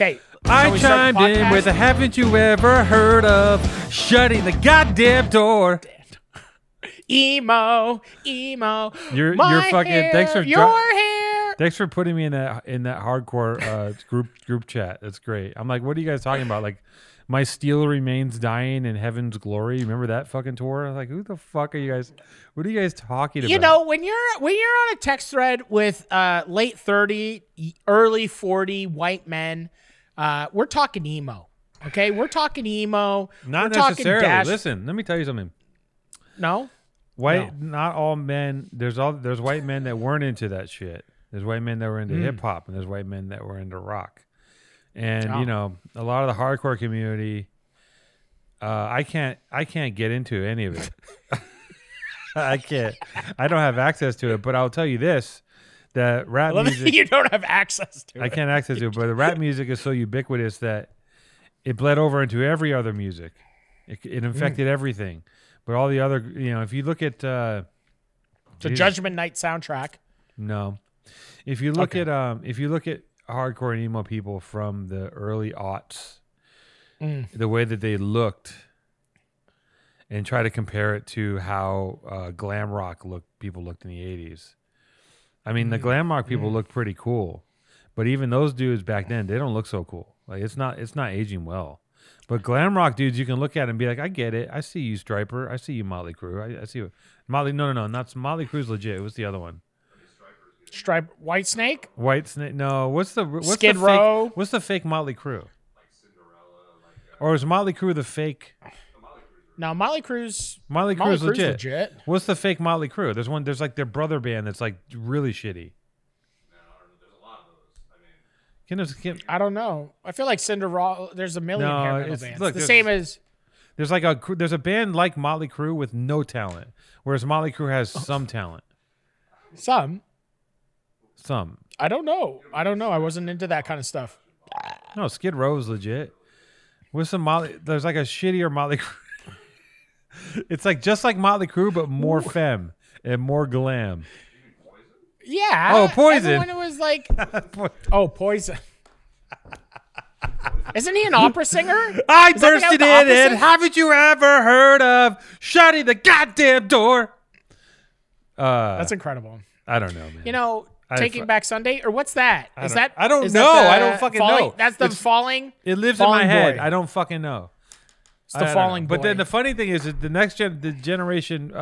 Okay. I chimed in with a haven't you ever heard of shutting the goddamn door? Emo. You're fucking. Hair, thanks for your hair. Thanks for putting me in that hardcore group chat. That's great. I'm like, what are you guys talking about? Like, my steel remains dying in heaven's glory. Remember that fucking tour? I was like, who the fuck are you guys? What are you guys talking about? You know, when you're on a text thread with late 30, early 40 white men, we're talking emo. Okay, we're talking emo. Not we're necessarily. Talking Listen, let me tell you something. No. Not all men. There's white men that weren't into that shit. There's white men that were into hip hop, and there's white men that were into rock. And you know, a lot of the hardcore community, I can't get into any of it. I can't. I don't have access to it. But I'll tell you this: that rap music. You don't have access to it. I can't access to it, but the rap music is so ubiquitous that it bled over into every other music. It infected everything. But all the other, you know, if you look at the Judgment Night soundtrack. No, if you look at hardcore and emo people from the early aughts, the way that they looked, and try to compare it to how glam rock people looked in the 80s. I mean, the glam rock people looked pretty cool, but even those dudes back then, they don't look so cool. Like it's not aging well. But glam rock dudes, you can look at and be like, I get it. I see you, Striper. I see you, Motley Crue. I see you. Motley. No. Not Motley Crue's legit. It was the other one. Stripe. White Snake. No. What's Skid Row? What's the fake Motley Crue? Like Cinderella. Or is Motley Crue the fake? No, Motley Crue's legit. What's the fake Motley Crue? There's like their brother band that's like really shitty. I don't know. I feel like Cinderella. There's a million hair metal bands. Look, the same as there's a band like Motley Crue with no talent, whereas Motley Crue has some talent. Some. I don't know. I wasn't into that kind of stuff. No, Skid Row is legit. With some there's like a shittier Motley Crue. It's like just like Motley Crue, but more femme and more glam. Yeah. Oh, Poison. Everyone was like, Poison. Isn't he an opera singer? I bursted in and haven't you ever heard of shutting the goddamn door? That's incredible. I don't know, man. You know, Taking Back Sunday, or what's that? I don't know. I don't fucking know. That's the falling. It lives in my head. I don't fucking know. It's the falling boy. But then the funny thing is that the generation,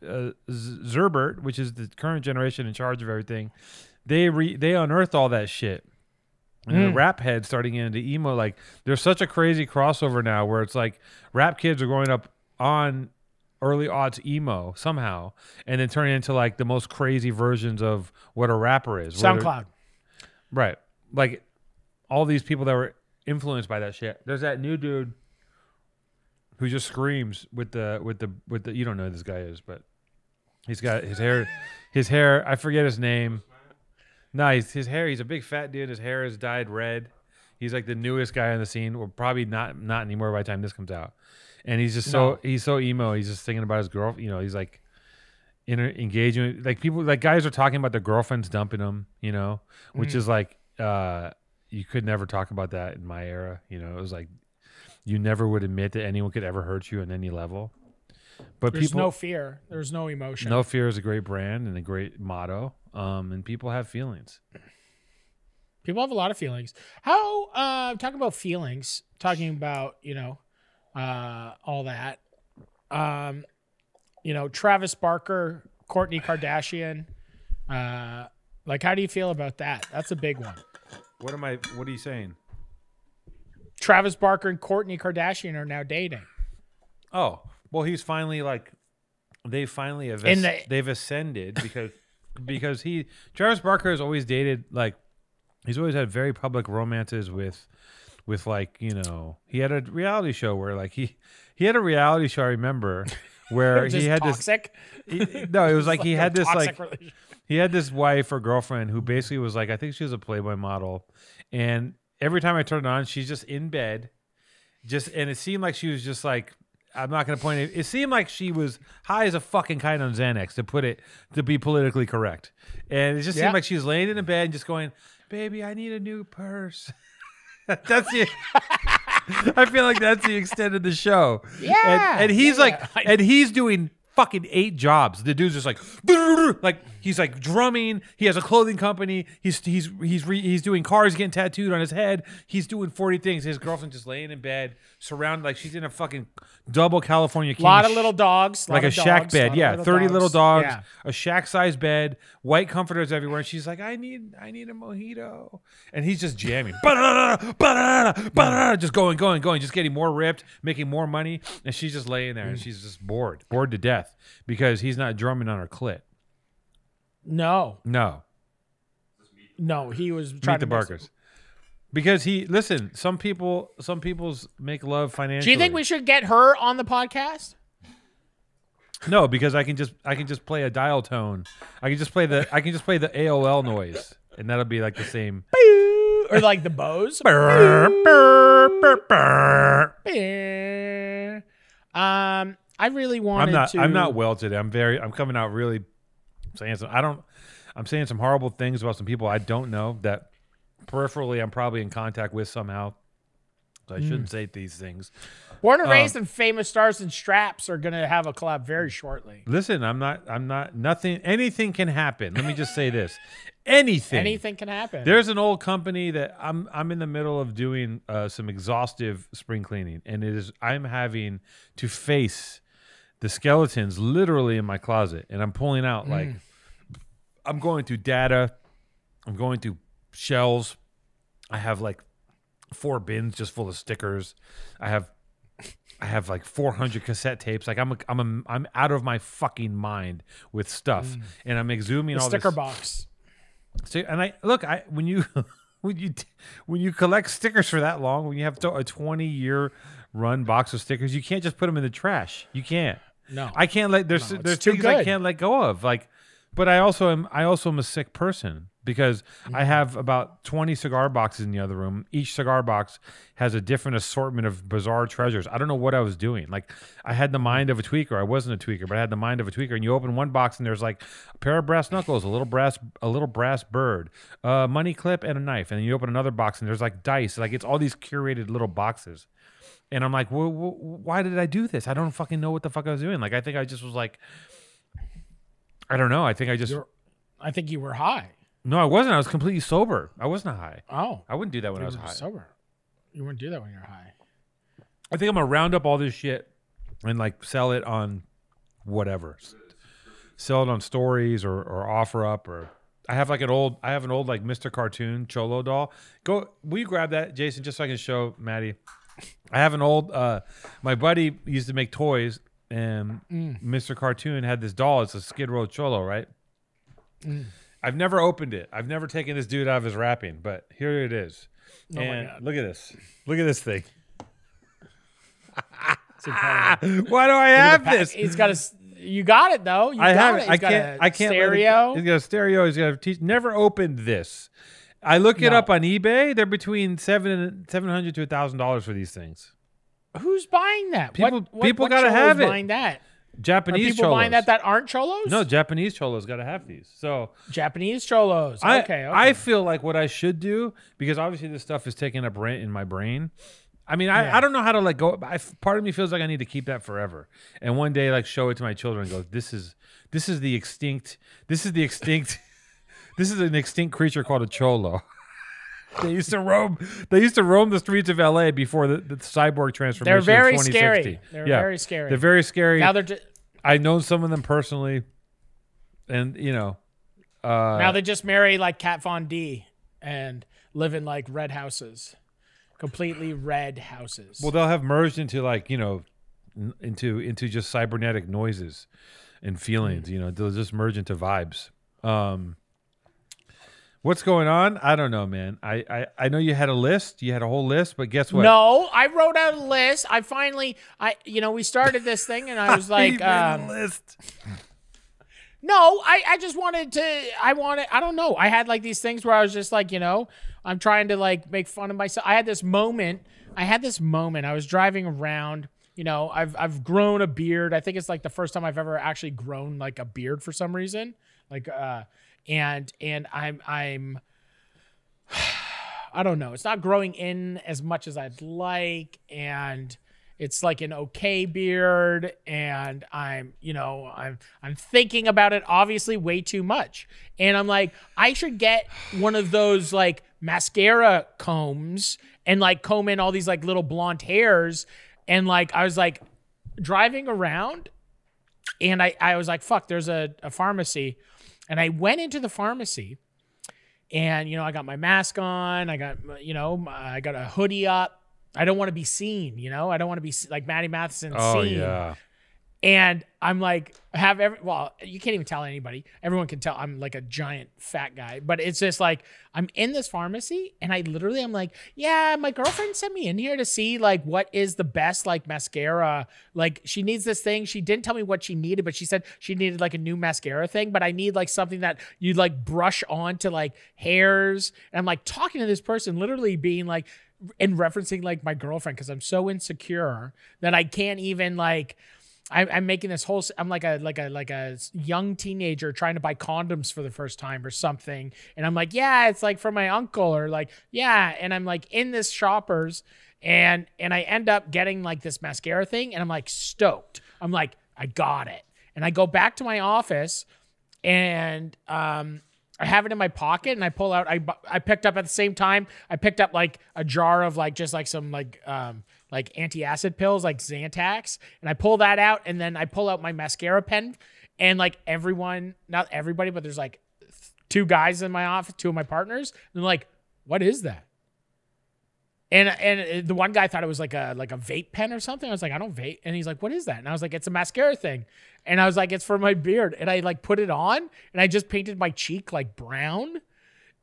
Zerbert, which is the current generation in charge of everything, they unearthed all that shit. And the rap heads starting into emo, like there's such a crazy crossover now where it's like rap kids are growing up on early aughts emo somehow, and then turning into like the most crazy versions of what a rapper is. SoundCloud, right? Like all these people that were influenced by that shit. There's that new dude who just screams with the you don't know who this guy is, but he's got his hair. I forget his name. No, his hair. He's a big fat dude. His hair is dyed red. He's like the newest guy on the scene. Well, probably not anymore by the time this comes out. And he's just he's so emo. He's just thinking about his girl. You know, he's like engaging. Like people, like guys are talking about their girlfriends dumping them. You know, which is like you could never talk about that in my era. You know, it was like you never would admit that anyone could ever hurt you on any level. But there's no fear. There's no emotion. No fear is a great brand and a great motto. And people have feelings. People have a lot of feelings. How talking about feelings, talking about, you know, all that. You know, Travis Barker, Kourtney Kardashian. Like, how do you feel about that? That's a big one. What are you saying? Travis Barker and Kourtney Kardashian are now dating. Oh, well, he's finally like, they've ascended because Travis Barker has always dated, like, he's always had very public romances with like, you know, he had a reality show where like he had a reality show, I remember, where he had toxic? No, it was like he had this like he had this wife or girlfriend who basically was like, I think she was a Playboy model, and every time I turned it on, she's just in bed, and it seemed like she was just like, I'm not going to point it. It seemed like she was high as a fucking kite on Xanax, to be politically correct. And it just seemed like she was laying in a bed and just going, baby, I need a new purse. That's the. I feel like that's the extent of the show. Yeah, and he's and he's doing fucking 8 jobs. The dude's just like he's like drumming. He has a clothing company. He's doing cars, getting tattooed on his head. He's doing 40 things. His girlfriend just laying in bed, surrounded like she's in a fucking double California King. A lot of little dogs, like a shack bed. Yeah, 30 little dogs, yeah. a shack size bed, white comforters everywhere. And she's like, I need a mojito, and he's just jamming, just going, just getting more ripped, making more money, and she's just laying there, and she's just bored to death because he's not drumming on her clit. No, he was trying Meet the to Barkers. Because some people's make love financially. Do you think we should get her on the podcast? No, because I can just play a dial tone. I can just play the AOL noise, and that'll be like the same. Or like the Bose. I really wanted to. I'm not well today. I'm coming out really saying some. I'm saying some horrible things about some people I don't know that peripherally I'm probably in contact with somehow. So I shouldn't say these things. Born and Raised and Famous Stars and Straps are going to have a collab very shortly. Listen, anything can happen. Let me just say this. Anything can happen. There's an old company that I'm in the middle of doing some exhaustive spring cleaning, and I'm having to face the skeletons literally in my closet, and I'm pulling out like I'm going through data, I'm going through shells. I have like 4 bins just full of stickers. I have like 400 cassette tapes. Like I'm out of my fucking mind with stuff, and I'm exhuming all sticker this box. So, and when you collect stickers for that long, when you have a 20-year run box of stickers, you can't just put them in the trash. You can't. No, I can't let. There's things I can't let go of. Like, but I also am a sick person because I have about 20 cigar boxes in the other room. Each cigar box has a different assortment of bizarre treasures. I don't know what I was doing. Like, I had the mind of a tweaker. I wasn't a tweaker, but I had the mind of a tweaker. And you open one box and there's like a pair of brass knuckles, a little brass bird, a money clip, and a knife. And then you open another box and there's like dice. Like, it's all these curated little boxes. And I'm like, well, why did I do this? I don't fucking know what the fuck I was doing. Like, I think I just was like, I don't know. I think you were high. No, I wasn't. I was completely sober. I wasn't high. Oh. I wouldn't do that when I was high. Sober. You wouldn't do that when you're high. I think I'm going to round up all this shit and like sell it on whatever. Sell it on stories or offer up, or I have an old like Mr. Cartoon Cholo doll. Will you grab that, Jason, just so I can show Maddie? I have an old my buddy used to make toys, and Mr. Cartoon had this doll. It's a Skid Row Cholo, right? I've never opened it. I've never taken this dude out of his wrapping, but here it is. Oh and look at this. Look at this thing. Why do I have this? He's got you got it though. I have it. I can't. Stereo. He's got a stereo. He's got a never opened this. I look it up on eBay. They're between $700 to $1,000 for these things. Who's buying that? People gotta have it. Buying that? Japanese people cholos. buying that aren't cholos? No, Japanese cholos got to have these. So Japanese cholos. Okay. I feel like what I should do, because obviously this stuff is taking up rent in my brain. I mean, I don't know how to let go. Part of me feels like I need to keep that forever, and one day like show it to my children and go, this is an extinct creature called a cholo. They used to roam the streets of LA before the cyborg transformation. They're very of 2060. scary. They're very scary. They're very scary. Now I've known some of them personally, and now they just marry like Kat Von D and live in like red houses, completely red houses. Well, they'll have merged into like into just cybernetic noises and feelings. They'll just merge into vibes. What's going on? I don't know, man. I know you had a list. You had a whole list, but guess what? No, I wrote out a list. We started this thing, and I was like, a list. No, I just wanted to. I don't know. I had like these things where I was just like, I'm trying to like make fun of myself. I had this moment. I was driving around. I've grown a beard. I think it's like the first time I've ever actually grown like a beard for some reason. Like, and I'm I don't know. It's not growing in as much as I'd like, and it's like an okay beard, and I'm thinking about it obviously way too much. And I'm like, I should get one of those like mascara combs and like comb in all these like little blonde hairs. And like I was like driving around, and I was like, fuck, there's a pharmacy. And I went into the pharmacy, and I got my mask on, I got I got a hoodie up. I don't want to be seen, I don't want to be like Maddie Matheson seen. Yeah. And I'm like, you can't even tell anybody. Everyone can tell I'm like a giant fat guy. But it's just like, I'm in this pharmacy, and I'm like, yeah, my girlfriend sent me in here to see like what is the best like mascara. Like she needs this thing. She didn't tell me what she needed, but she said she needed like a new mascara thing. But I need like something that you like brush onto like hairs. And I'm like talking to this person, literally being like, and referencing like my girlfriend, because I'm so insecure that I can't even like. I'm making this whole. I'm like a young teenager trying to buy condoms for the first time or something, and I'm like, yeah, it's like for my uncle, or like, yeah, and I'm like in this Shoppers, and I end up getting like this mascara thing, and I'm like stoked. I'm like, I got it, and I go back to my office, and I have it in my pocket, and I pull out. I picked up at the same time. I picked up like a jar of like just like some like antacid pills, like Zantac, and I pull that out, and then I pull out my mascara pen, and like everyone, not everybody, but there's like two guys in my office, two of my partners, and they're like, "What is that?" And the one guy thought it was like a vape pen or something. I was like, I don't vape. And he's like, what is that? And I was like, it's a mascara thing. And I was like, it's for my beard. And I like put it on, and I just painted my cheek like brown.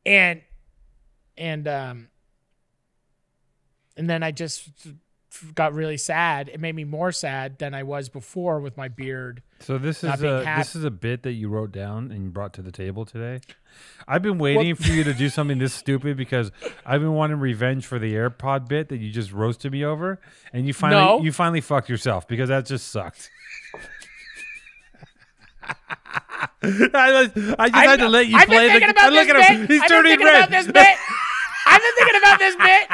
And then I just got really sad. It made me more sad than I was before with my beard. So this is a bit that you wrote down and you brought to the table today. I've been waiting for you to do something this stupid, because I've been wanting revenge for the AirPod bit that you just roasted me over, and you finally fucked yourself, because that just sucked. I just had to let you play the. Look at him. He's turning red. I've been thinking about this bit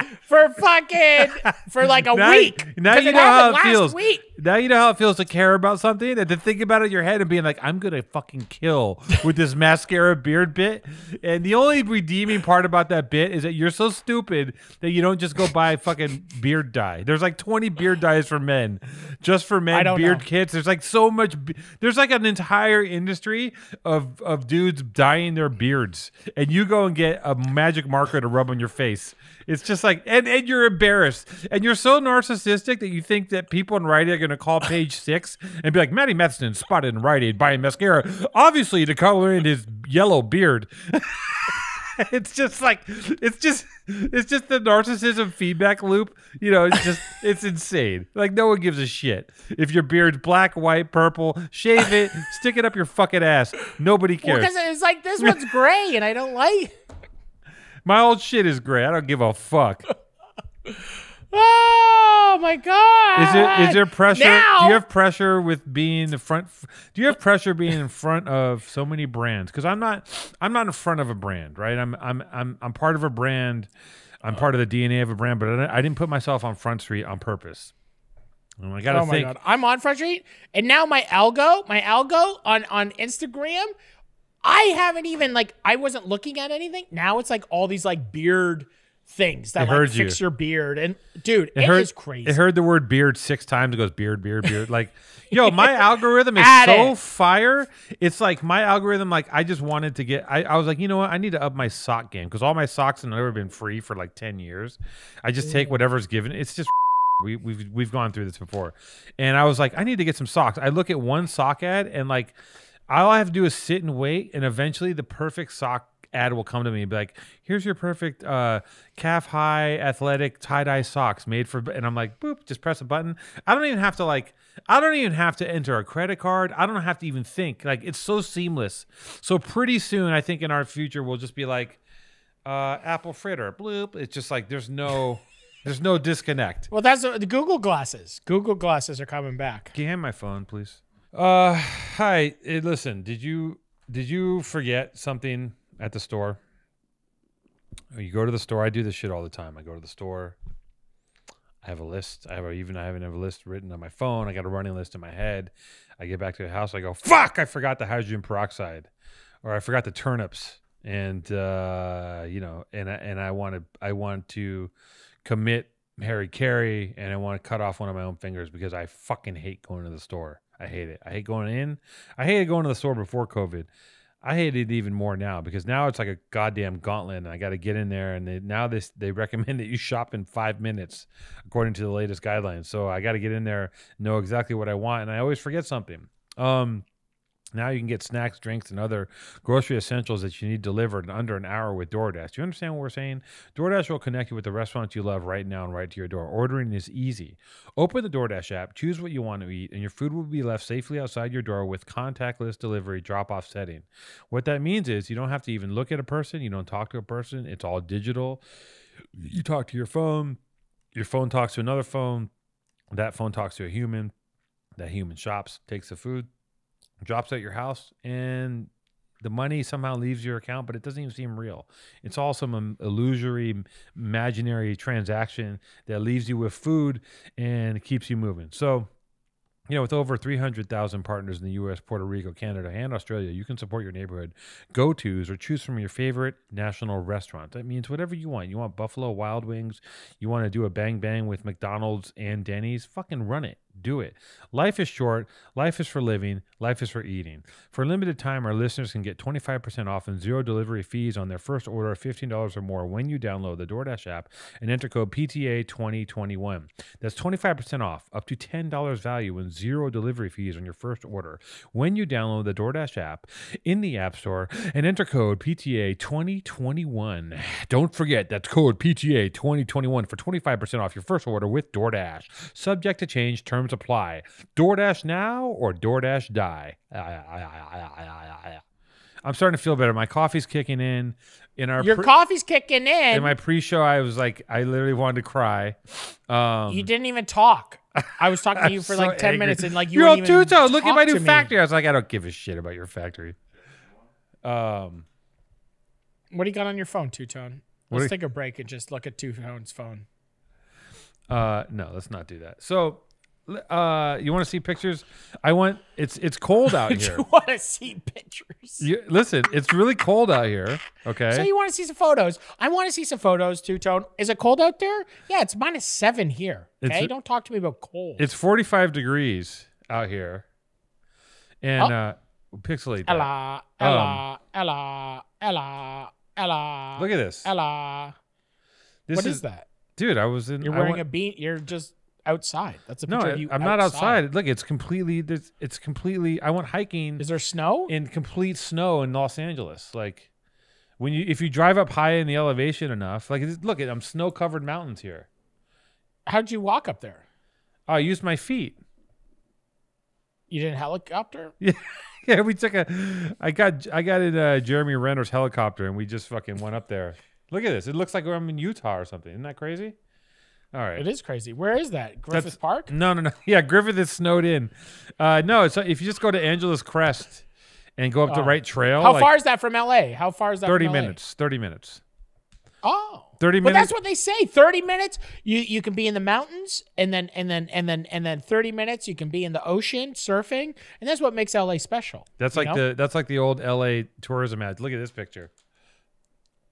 for like a week. Now you know how it feels. Now you know how it feels to care about something and to think about it in your head and being like, I'm gonna fucking kill with this mascara beard bit. And the only redeeming part about that bit is that you're so stupid that you don't just go buy fucking beard dye. There's like 20 beard dyes for men, just for men beard kits. There's like so much. There's like an entire industry of dudes dyeing their beards, and you go and get a magic marker to rub on your face. It's just like, and you're embarrassed, and you're so narcissistic that you think that people in Rite Aid are going to call Page 6 and be like, Maddie Matheson spotted in Rite Aid buying mascara, obviously to color in his yellow beard. It's just the narcissism feedback loop. It's insane. Like, no one gives a shit if your beard's black, white, purple. Shave it, stick it up your fucking ass. Nobody cares. Because it's like, this one's gray, and I don't like. My old shit is gray. I don't give a fuck. Oh my god! Is there pressure? Now, do you have pressure with being the front? Do you have pressure being in front of so many brands? Because I'm not in front of a brand, right? I'm part of a brand. I'm part of the DNA of a brand, but I didn't put myself on Front Street on purpose. And I gotta think. God. I'm on Front Street, and now my algo on Instagram. I haven't even I wasn't looking at anything. Now it's like all these like beard things that like fix your beard. And dude, it is crazy. It heard the word beard 6 times. It goes beard, beard, beard. Like, yo, my algorithm is so fire. It's like my algorithm, like I just wanted to get, I was like, you know what? I need to up my sock game, because all my socks have never been free for like 10 years. I just take whatever's given. It's just we've gone through this before. And I was like, I need to get some socks. I look at one sock ad, and like all I have to do is sit and wait, and eventually the perfect sock ad will come to me and be like, here's your perfect calf high athletic tie-dye socks made for, and I'm like, boop, just press a button. I don't even have to enter a credit card. I don't have to even think. Like, it's so seamless. So pretty soon, I think in our future, we'll just be like, apple fritter, bloop. It's just like, there's no disconnect. Well, that's the Google glasses. Google glasses are coming back. Can you hand my phone, please? Hi. Hey, listen, did you forget something at the store? You go to the store. I do this shit all the time. I go to the store. I have a list. I have a list written on my phone. I got a running list in my head. I get back to the house. I go, fuck! I forgot the hydrogen peroxide, or I forgot the turnips, and I want to commit Harry Carey, and I want to cut off one of my own fingers because I fucking hate going to the store. I hate it. I hate going in. I hated going to the store before COVID. I hate it even more now because now it's like a goddamn gauntlet, and I got to get in there. And they recommend that you shop in 5 minutes, according to the latest guidelines. So I got to get in there, know exactly what I want, and I always forget something. Now you can get snacks, drinks, and other grocery essentials that you need delivered in under an hour with DoorDash. Do you understand what we're saying? DoorDash will connect you with the restaurants you love right now and right to your door. Ordering is easy. Open the DoorDash app, choose what you want to eat, and your food will be left safely outside your door with contactless delivery drop-off setting. What that means is you don't have to even look at a person. You don't talk to a person. It's all digital. You talk to your phone talks to another phone. That phone talks to a human. That human shops, takes the food, drops at your house, and the money somehow leaves your account, but it doesn't even seem real. It's all some illusory, imaginary transaction that leaves you with food and keeps you moving. So, with over 300,000 partners in the U.S., Puerto Rico, Canada, and Australia, you can support your neighborhood go-tos or choose from your favorite national restaurant. That means whatever you want. You want Buffalo Wild Wings? You want to do a bang with McDonald's and Denny's? Fucking run it. Do it. Life is short. Life is for living. Life is for eating. For a limited time, our listeners can get 25% off and zero delivery fees on their first order of $15 or more when you download the DoorDash app and enter code PTA2021. That's 25% off, up to $10 value and zero delivery fees on your first order when you download the DoorDash app in the App Store and enter code PTA2021. Don't forget, that's code PTA2021 for 25% off your first order with DoorDash. Subject to change, terms apply. DoorDash now or DoorDash die. I'm starting to feel better. My coffee's kicking in. Your coffee's kicking in. In my pre-show, I was like, I literally wanted to cry. You didn't even talk. I was talking to you for like 10 angry. minutes, and like you You're wouldn't even Tuto. Look at my new me. factory. I was like, I don't give a shit about your factory. What do you got on your phone, Two-Tone? Let's take a break and just look at Two-Tone's phone. No, let's not do that. So, you want to see pictures? It's cold out here. You want to see pictures? Listen, it's really cold out here. Okay. So you want to see some photos? I want to see some photos, Two-Tone. Is it cold out there? Yeah, it's -7 here. Okay, don't talk to me about cold. It's 45 degrees out here, and pixelate that. Ella. Look at this. Ella. What is that, dude? I was in. You're wearing a beanie. You're just outside. That's a picture of you. I'm not outside. Look, it's completely. It's completely. I went hiking. Is there snow? In complete snow in Los Angeles. Like if you drive up high in the elevation enough, like look at snow-covered mountains here. How'd you walk up there? I used my feet. You did a helicopter? Yeah. Yeah, we took I got in Jeremy Renner's helicopter and we just fucking went up there. Look at this. It looks like I'm in Utah or something. Isn't that crazy? All right. It is crazy. Where is that? Griffith Park? No. Yeah, Griffith is snowed in. No, it's if you just go to Angeles Crest and go up the right trail. How far is that from LA? How far is that 30 from LA? minutes. 30 minutes. Oh. 30 But minutes. that's what they say. 30 minutes, you can be in the mountains, and then 30 minutes you can be in the ocean surfing, and that's what makes LA special. That's like the old LA tourism ad. Look at this picture.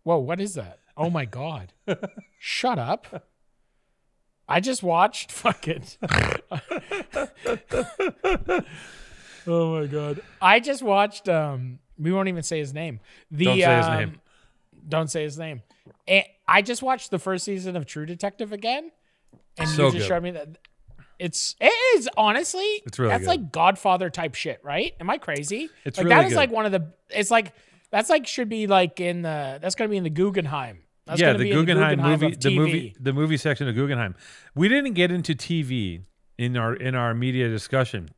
Whoa, what is that? Oh my God. Shut up. I just watched fucking oh my God. I just watched we won't even say his name. Don't say his name. Don't say his name. And I just watched the first season of True Detective again, and so you just good. showed me that it is honestly it's really that's good. like Godfather type shit, right? Am I crazy? It's like really that is good. like one of the. It's like that's like should be like in the. That's gonna be in the Guggenheim. That's yeah, gonna the be in Guggenheim movie, of TV. the movie section of Guggenheim. We didn't get into TV in our media discussion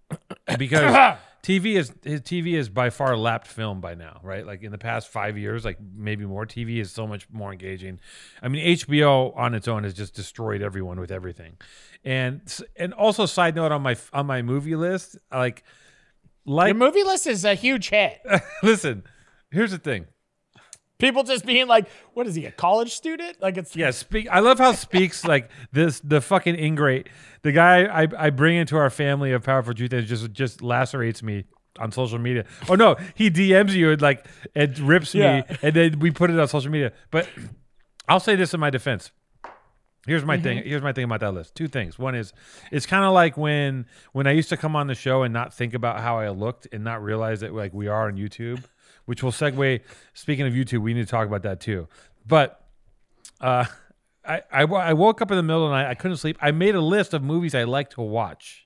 because TV is by far lapped film by now, right? Like in the past 5 years, like maybe more. TV is so much more engaging. I mean, HBO on its own has just destroyed everyone with everything, and also side note on my movie list, like your movie list is a huge hit. listen, here's the thing. People just being like, what is he, a college student? Like it's Yeah, I love how Speaks like this. The fucking ingrate, the guy I bring into our family of Powerful Truth that just lacerates me on social media. Oh no, he DMs you and like it rips me, and then we put it on social media. But I'll say this in my defense. Here's my thing. Here's my thing about that list. Two things. One is, it's kind of like when I used to come on the show and not think about how I looked and not realize that like we are on YouTube, which will segue. Speaking of YouTube, we need to talk about that too. But I woke up in the middle of the night. I couldn't sleep. I made a list of movies I like to watch.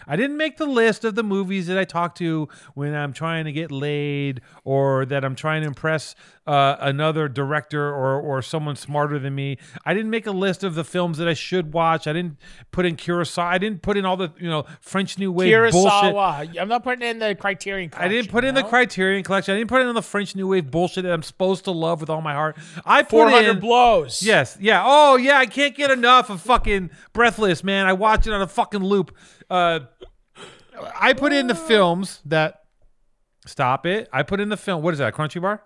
I didn't make the list of the movies that I talk to when I'm trying to get laid or that I'm trying to impress another director or someone smarter than me. I didn't make a list of the films that I should watch. I didn't put in Kurosawa. I didn't put in all the French New Wave bullshit. I'm not putting in the Criterion Collection. I didn't put in the Criterion Collection. I didn't put in the French New Wave bullshit that I'm supposed to love with all my heart. I put 400 Blows. Yes. Yeah. Oh, yeah. I can't get enough of fucking Breathless, man. I watch it on a fucking loop. I put in the films that... Stop it. I put in the film... What is that, Crunchy Bar?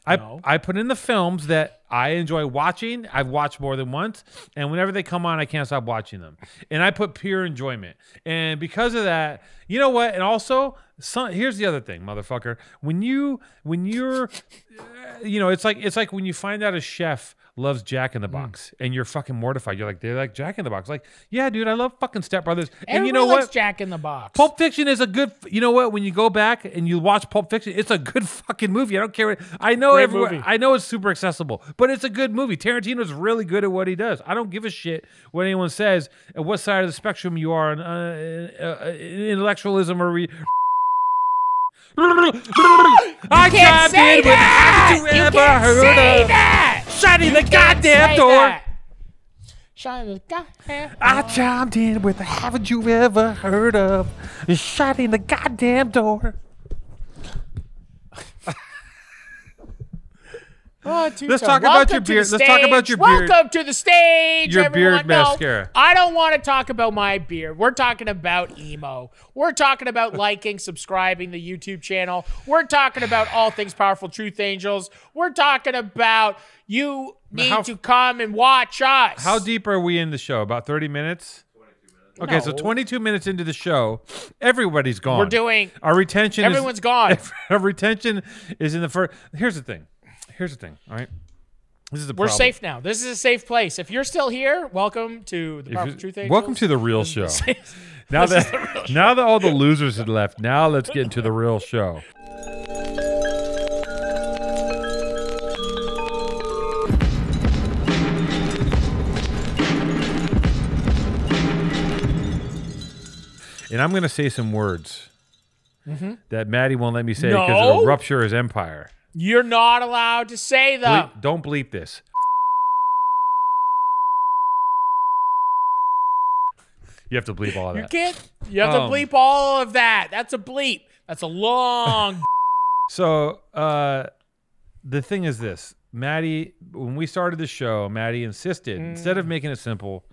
No. I put in the films that I enjoy watching. I've watched more than once. And whenever they come on, I can't stop watching them. And I put pure enjoyment. And because of that, you know what? And also, here's the other thing, motherfucker. When you're... it's like when you find out a chef loves Jack in the Box and you're fucking mortified. You're like, they like Jack in the Box. Like, yeah, dude, I love fucking Step Brothers. And you know likes what? Jack in the Box. Pulp Fiction is a good, you know what? When you go back and you watch Pulp Fiction, it's a good fucking movie. I don't care. I know I know it's super accessible, but it's a good movie. Tarantino's really good at what he does. I don't give a shit what anyone says and what side of the spectrum you are on intellectualism or I can't say that! Haven't you ever heard of that! shutting the goddamn door? Shutting the goddamn door. I chimed in with haven't you ever heard of shutting the goddamn door? Let's talk about your beard. Let's talk about your beard. Welcome to the stage, your everyone. beard mascara. I don't want to talk about my beard. We're talking about emo. We're talking about liking, subscribing the YouTube channel. We're talking about all things Powerful Truth Angels. We're talking about you need to come and watch us. How deep are we in the show? About 30 minutes? 22 minutes. Okay, so 22 minutes into the show, everybody's gone. We're doing... Our retention Everyone's gone. Our retention is in the first... Here's the thing, all right? This is the problem. We're safe now. This is a safe place. If you're still here, welcome to the Powerful Truth Angels. Welcome to the real show. Now that all the losers had left, now let's get into the real show. And I'm going to say some words that Maddie won't let me say because it'll rupture his empire. You're not allowed to say them. Don't bleep this. You have to bleep all of that. You can't. You have to bleep all of that. That's a bleep. That's a long. So the thing is this. Maddie, when we started the show, Maddie insisted, instead of making it simple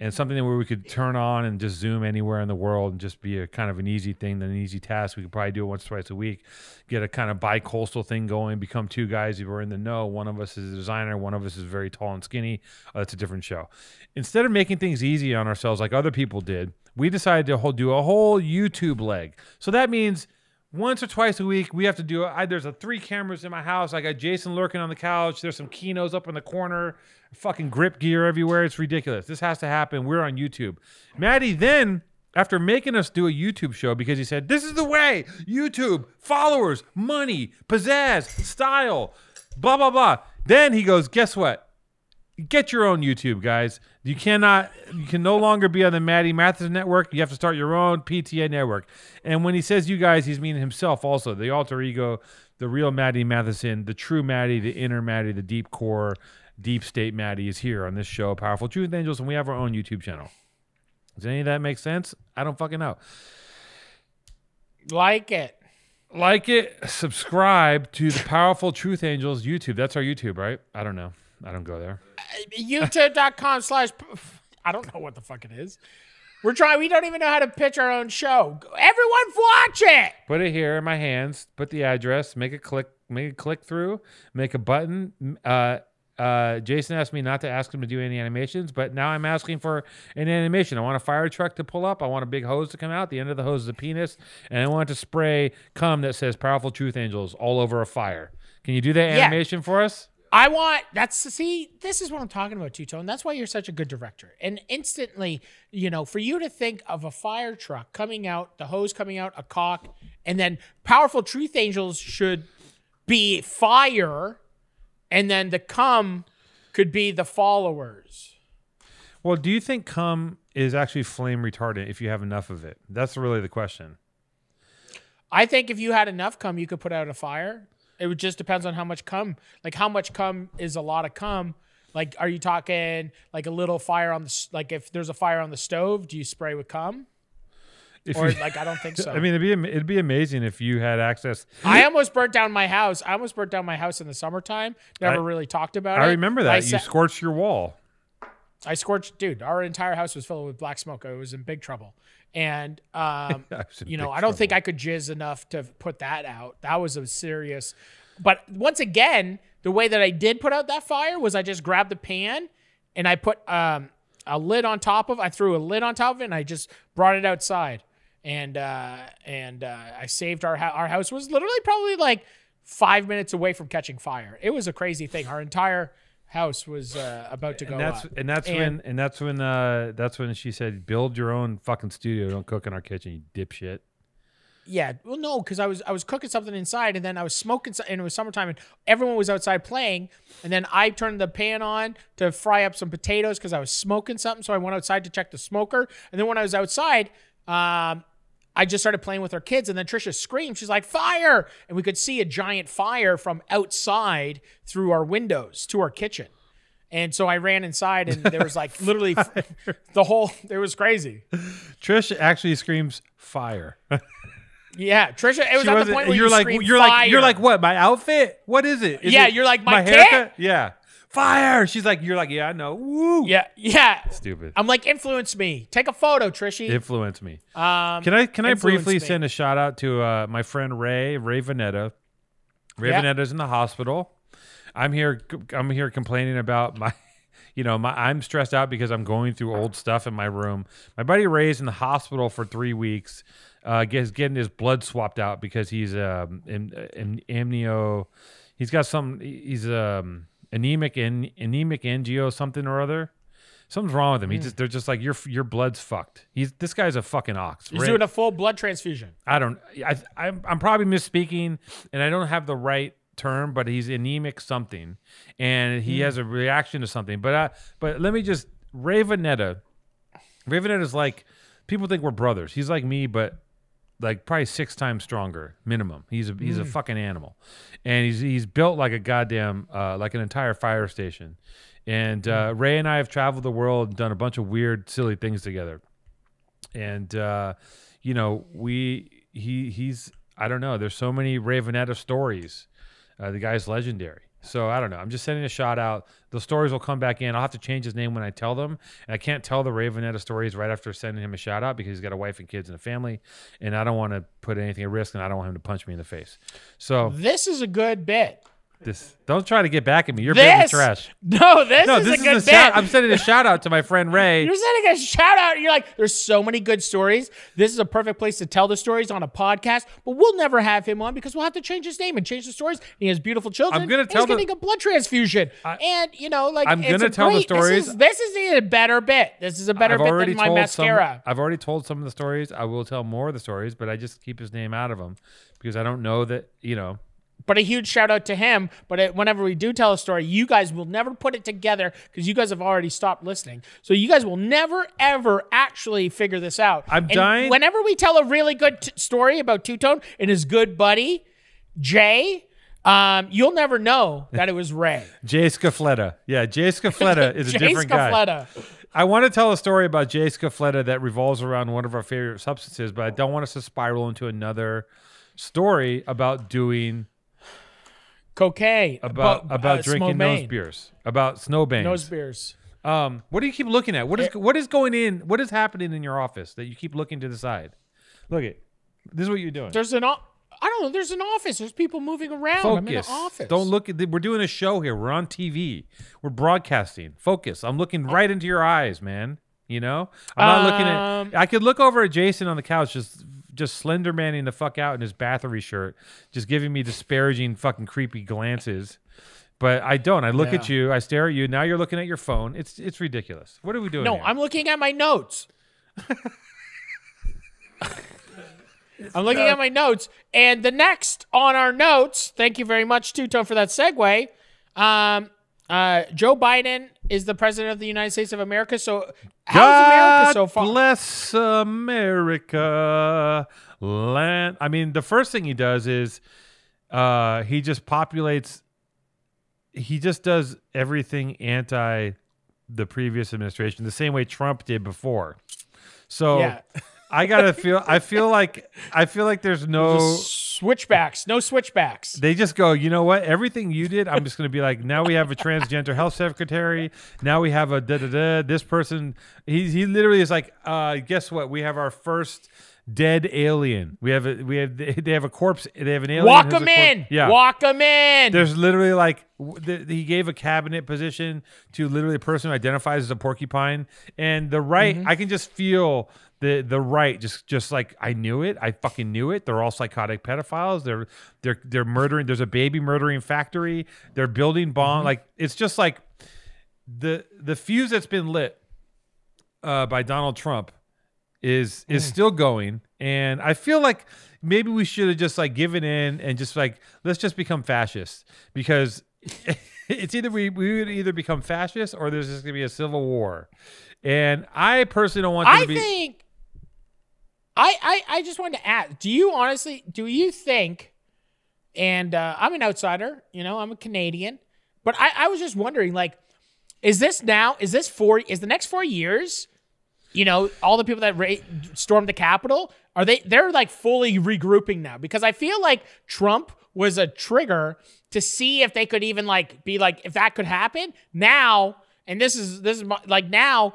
and something where we could turn on and just zoom anywhere in the world and just be a kind of an easy thing, an easy task. We could probably do it once, twice a week, get a kind of bi-coastal thing going, become two guys who are in the know. One of us is a designer. One of us is very tall and skinny. That's a different show. Instead of making things easy on ourselves like other people did, we decided to do a whole YouTube leg. So that means once or twice a week, we have to do it. There's 3 cameras in my house. I got Jason lurking on the couch. There's some Kinos up in the corner. Fucking grip gear everywhere. It's ridiculous. This has to happen. We're on YouTube. Maddie then, after making us do a YouTube show, because he said, this is the way. YouTube, followers, money, pizzazz, style, blah, blah, blah. Then he goes, guess what? Get your own YouTube, guys. You can no longer be on the Maddie Matheson network. You have to start your own PTA network. And when he says you guys, he's meaning himself also. The alter ego, the real Maddie Matheson, the true Maddie, the inner Maddie, the deep core, deep state Maddie is here on this show, Powerful Truth Angels, and we have our own YouTube channel. Does any of that make sense? I don't fucking know. Like it. Subscribe to the Powerful Truth Angels YouTube. That's our YouTube, right? I don't know. I don't go there. YouTube.com/ I don't know what the fuck it is. We don't even know how to pitch our own show. Everyone watch it. Put it here in my hands. Put the address. Make it click. click through, make a button. Jason asked me not to ask him to do any animations, but now I'm asking for an animation. I want a fire truck to pull up. I want a big hose to come out. The end of the hose is a penis, and I want to spray cum that says "Powerful Truth Angels" all over a fire. Can you do that animation for us? This is what I'm talking about, Two-Tone. That's why you're such a good director. And instantly, for you to think of a fire truck coming out, the hose coming out, a cock, and then Powerful Truth Angels should be fire, and then the cum could be the followers. Well, do you think cum is actually flame retardant if you have enough of it? That's really the question. I think if you had enough cum, you could put out a fire. It would just depends on how much cum. Like, how much cum is a lot of cum? Like, are you talking like a little fire on the, like if there's a fire on the stove, do you spray with cum? I don't think so. I mean, it'd be amazing if you had access. I almost burnt down my house. In the summertime. Never really talked about it. I remember that. You scorched your wall. I scorched, dude. Our entire house was filled with black smoke. I was in big trouble. And, I don't think I could jizz enough to put that out. That was a serious. But once again, the way that I did put out that fire was I just grabbed the pan and I put a lid on top of. I threw a lid on top of it and I just brought it outside. And I saved our house was literally probably like 5 minutes away from catching fire. It was a crazy thing. Our entire house was about to go up. And that's when she said, "Build your own fucking studio. Don't cook in our kitchen, you dipshit." Yeah, well, no, because I was cooking something inside, and then I was smoking, and it was summertime, and everyone was outside playing, and then I turned the pan on to fry up some potatoes because I was smoking something, so I went outside to check the smoker, and then when I was outside, I just started playing with our kids, and then Trisha screamed. She's like, "Fire!" And we could see a giant fire from outside through our windows to our kitchen. And so I ran inside, and there was like literally it was crazy. Trish actually screams, "Fire." Yeah, Trisha, it was at the point where you're like, what? My outfit? What is it? You're like, my haircut? Yeah. Fire. You're like, yeah, I know. Woo. Yeah. Stupid. I'm like, influence me. Take a photo, Trishy. Influence me. Can I briefly send a shout out to my friend Ray Vanetta. Vanetta's in the hospital. I'm here complaining about my I'm stressed out because I'm going through old stuff in my room. My buddy Ray's in the hospital for 3 weeks. Getting his blood swapped out because he's amnio. He's got some. He's anemic angio something or other. Something's wrong with him. They're just like your blood's fucked. This guy's a fucking ox. He's doing a full blood transfusion. I'm probably misspeaking, and I don't have the right term, but he's anemic something, and he has a reaction to something. But let me just Ray Vanetta is like, people think we're brothers. He's like me, but like probably 6 times stronger minimum. He's a fucking animal, and he's built like a goddamn like an entire fire station. And Ray and I have traveled the world and done a bunch of weird, silly things together. And he's I don't know. There's so many Ray Vanetta stories. The guy's legendary. So I don't know. I'm just sending a shout out. The stories will come back in. I'll have to change his name when I tell them. And I can't tell the Ray Vanetta stories right after sending him a shout out because he's got a wife and kids and a family. And I don't want to put anything at risk, and I don't want him to punch me in the face. So this is a good bit. Don't try to get back at me. You're big trash. No, this is a good bit. I'm sending a shout out to my friend Ray. You're sending a shout out. You're like, there's so many good stories. This is a perfect place to tell the stories on a podcast. But we'll never have him on because we'll have to change his name and change the stories. He has beautiful children. I'm gonna tell he's getting a blood transfusion. I'm gonna tell the stories. This is a better bit. This is a better bit than my mascara. I've already told some of the stories. I will tell more of the stories, but I just keep his name out of them because I don't know that But a huge shout out to him. But whenever we do tell a story, you guys will never put it together because you guys have already stopped listening. So you guys will never, ever actually figure this out. I'm dying. Whenever we tell a really good story about Two-Tone and his good buddy, Jay, you'll never know that it was Ray. Jay Scafletta. Yeah, Jay Scafletta is a different guy. I want to tell a story about Jay Scafletta that revolves around one of our favorite substances, but I don't want us to spiral into another story about doing... cocaine. About drinking nose beers. About snowbangs. Nose beers. What do you keep looking at? What is going in? What is happening in your office that you keep looking to the side? Look at this is what you're doing. There's I don't know. There's an office. There's people moving around. I'm in an Focus. office. Don't look at. We're doing a show here. We're on TV. We're broadcasting. Focus. I'm looking right into your eyes, man. You know, I'm not looking at. I could look over at Jason on the couch, just slender manning the fuck out in his Bathory shirt, just giving me disparaging, fucking creepy glances. But I don't. I look at you. I stare at you. Now you're looking at your phone. It's ridiculous. What are we doing? No, here? I'm looking at my notes. I'm looking at my notes, and the next on our notes. Thank you very much, Two-Tone, for that segue. Joe Biden is the president of the United States of America. So how's America so far? Bless America land. I mean, the first thing he does is he just populates. He just does everything anti the previous administration, the same way Trump did before. So Yeah. I feel like there's no switchbacks. No switchbacks. They just go, you know what? Everything you did, I'm just going to be like, now we have a transgender health secretary. Now we have a da-da-da. This person, he literally is like, guess what? We have our first dead alien. They have a corpse. They have an alien. Walk them in. Yeah. Walk them in. There's literally like, he gave a cabinet position to literally a person who identifies as a porcupine. And the right, I can just feel the right just like, I knew it. I fucking knew it. They're all psychotic pedophiles. They're murdering. There's a baby murdering factory. They're building bomb. Like, it's just like the fuse that's been lit by Donald Trump is still going. And I feel like maybe we should have just like given in and just like, let's just become fascists, because it's either we would either become fascists or there's just gonna be a civil war. And I personally don't want there to be. I just wanted to ask, do you think, and I'm an outsider, I'm a Canadian, but I was just wondering, like, is the next 4 years, all the people that stormed the Capitol, they're like fully regrouping now? Because I feel like Trump was a trigger to see if they could even like be like, if that could happen now. And this is like, now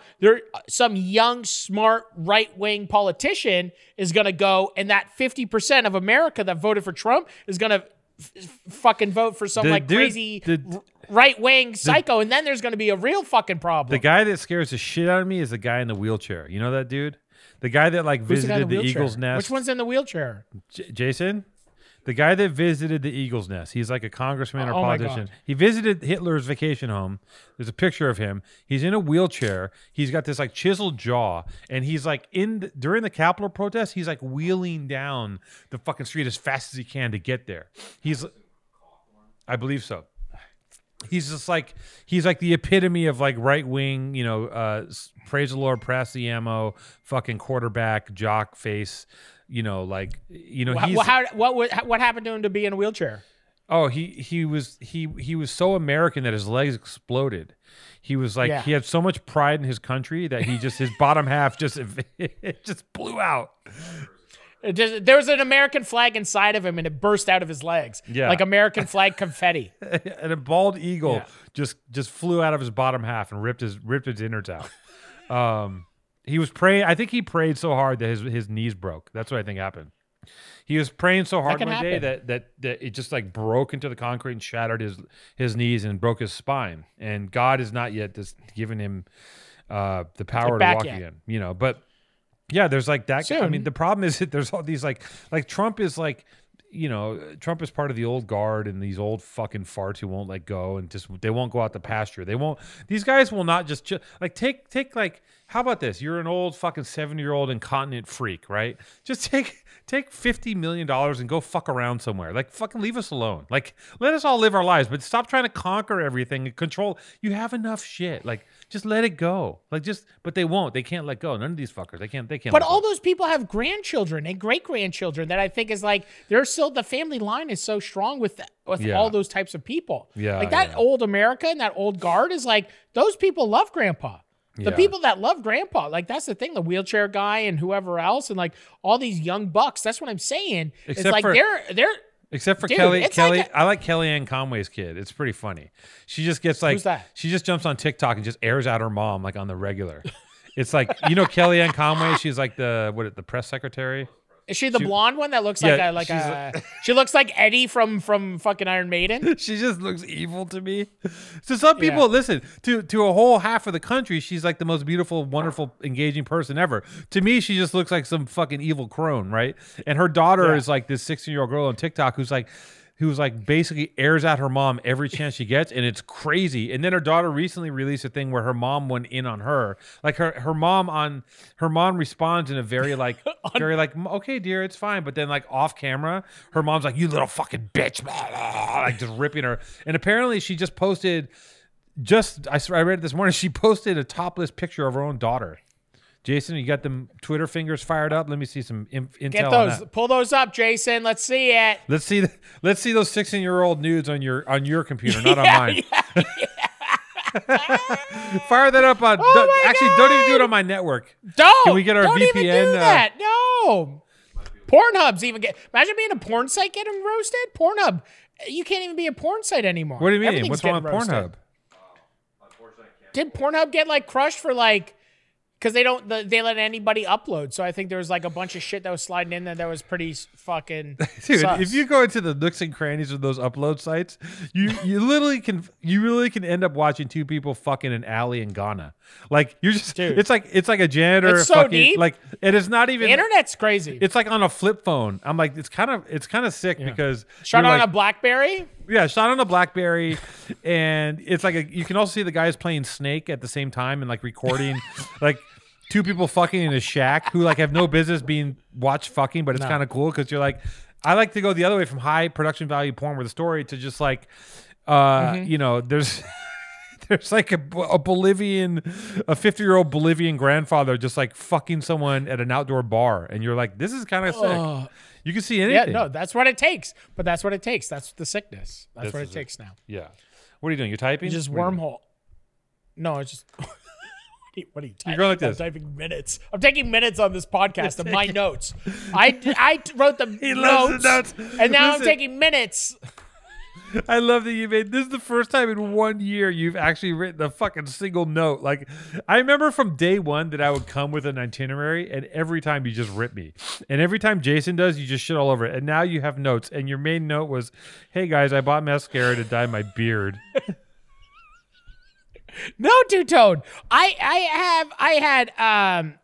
some young, smart, right-wing politician is going to go, and that 50% of America that voted for Trump is going to fucking vote for some crazy right-wing psycho, and then there's going to be a real fucking problem. The guy that scares the shit out of me is the guy in the wheelchair. You know that dude? The guy that like visited the Eagle's Nest. Which one's in the wheelchair? Jason? The guy that visited the Eagle's Nest. He's like a congressman or politician. God. He visited Hitler's vacation home. There's a picture of him. He's in a wheelchair. He's got this like chiseled jaw, and he's like during the Capitol protest, he's like wheeling down the fucking street as fast as he can to get there. I believe so. He's just like, he's like the epitome of like right wing, praise the Lord, pass the ammo, fucking quarterback, jock face. What happened to him to be in a wheelchair? Oh, he was so American that his legs exploded. He was like, he had so much pride in his country that his bottom half just blew out. There was an American flag inside of him, and it burst out of his legs. Yeah, like American flag confetti. And a bald eagle just flew out of his bottom half and ripped his innards out. He was praying. I think he prayed so hard that his knees broke. That's what I think happened. He was praying so hard one day that it just like broke into the concrete and shattered his knees and broke his spine. And God has not yet just given him the power to walk again. But yeah, there's like that. Soon. I mean, the problem is that there's all these like Trump is like, Trump is part of the old guard and these old fucking farts who won't let go and they won't go out the pasture. These guys will not just take like, how about this? You're an old fucking 70-year-old incontinent freak, right? Just take $50 million and go fuck around somewhere. Like, fucking leave us alone. Like, let us all live our lives, but stop trying to conquer everything and control. You have enough shit. Like, just let it go. Like, but they won't. They can't let go. None of these fuckers. They can't. But all those people have grandchildren and great-grandchildren that I think is like, the family line is so strong with all those types of people. Yeah. Like that old America and that old guard is like, those people love grandpa. The people that love grandpa, like that's the thing, the wheelchair guy and whoever else, and like all these young bucks. That's what I'm saying. It's like they're except for dude, Kelly. Like I like Kellyanne Conway's kid. It's pretty funny. She just gets like, who's that? She just jumps on TikTok and just airs out her mom like on the regular. It's like, Kellyanne Conway. She's like the press secretary. Is she the blonde one that looks Yeah, she looks like Eddie from fucking Iron Maiden? She just looks evil to me. So some people listen to a whole half of the country. She's like the most beautiful, wonderful, engaging person ever. To me, she just looks like some fucking evil crone, right? And her daughter is like this 16-year-old girl on TikTok who's like basically airs out her mom every chance she gets, and it's crazy. And then her daughter recently released a thing where her mom went in on her. Like her mom responds in a very like okay dear, it's fine. But then like off camera, her mom's like, you little fucking bitch, like just ripping her. And apparently she just posted I read it this morning, she posted a topless picture of her own daughter. Jason, you got them Twitter fingers fired up? Let me see some intel. Get on those. that. Pull those up, Jason. Let's see it. Let's see those 16-year-old nudes on your computer, not on mine. Fire that up on. Don't even do it on my network. Can we get our VPN? Even do that. No. Pornhub's even imagine being a porn site getting roasted. Pornhub, you can't even be a porn site anymore. What do you mean? What's wrong with Pornhub? Did Pornhub get like crushed for like? Because they let anybody upload. So I think there was like a bunch of shit that was sliding in there that was pretty fucking dude. sus. If you go into the nooks and crannies of those upload sites, you really can end up watching two people fucking an alley in Ghana. Like you're just, dude, it's like a janitor. It's so fucking, deep. Like it is not even. The internet's crazy. It's like on a flip phone. I'm like, it's kind of sick because shot on a BlackBerry. Yeah, shot on a BlackBerry, and it's like you can also see the guys playing Snake at the same time and like recording, like two people fucking in a shack who like have no business being watched fucking, but it's kind of cool because you're like, I like to go the other way from high production value porn with a story to just like, you know, there's like a 50-year-old Bolivian grandfather just like fucking someone at an outdoor bar, and you're like, this is kind of sick. You can see anything. Yeah, no, that's what it takes. But that's what it takes. That's the sickness. That's what it takes now. Yeah. What are you doing? You're typing? You just wormhole. No, it's just. What are you typing? You're going like this. I'm typing minutes. I'm taking minutes on this podcast of my notes. I wrote the notes, and now I'm taking minutes. I love that you made this is the first time in 1 year you've actually written a fucking single note. Like I remember from day one that I would come with an itinerary, and every time you just rip me, and every time Jason does, you just shit all over it. And now you have notes, and your main note was, "Hey guys, I bought mascara to dye my beard." No, two-tone. I had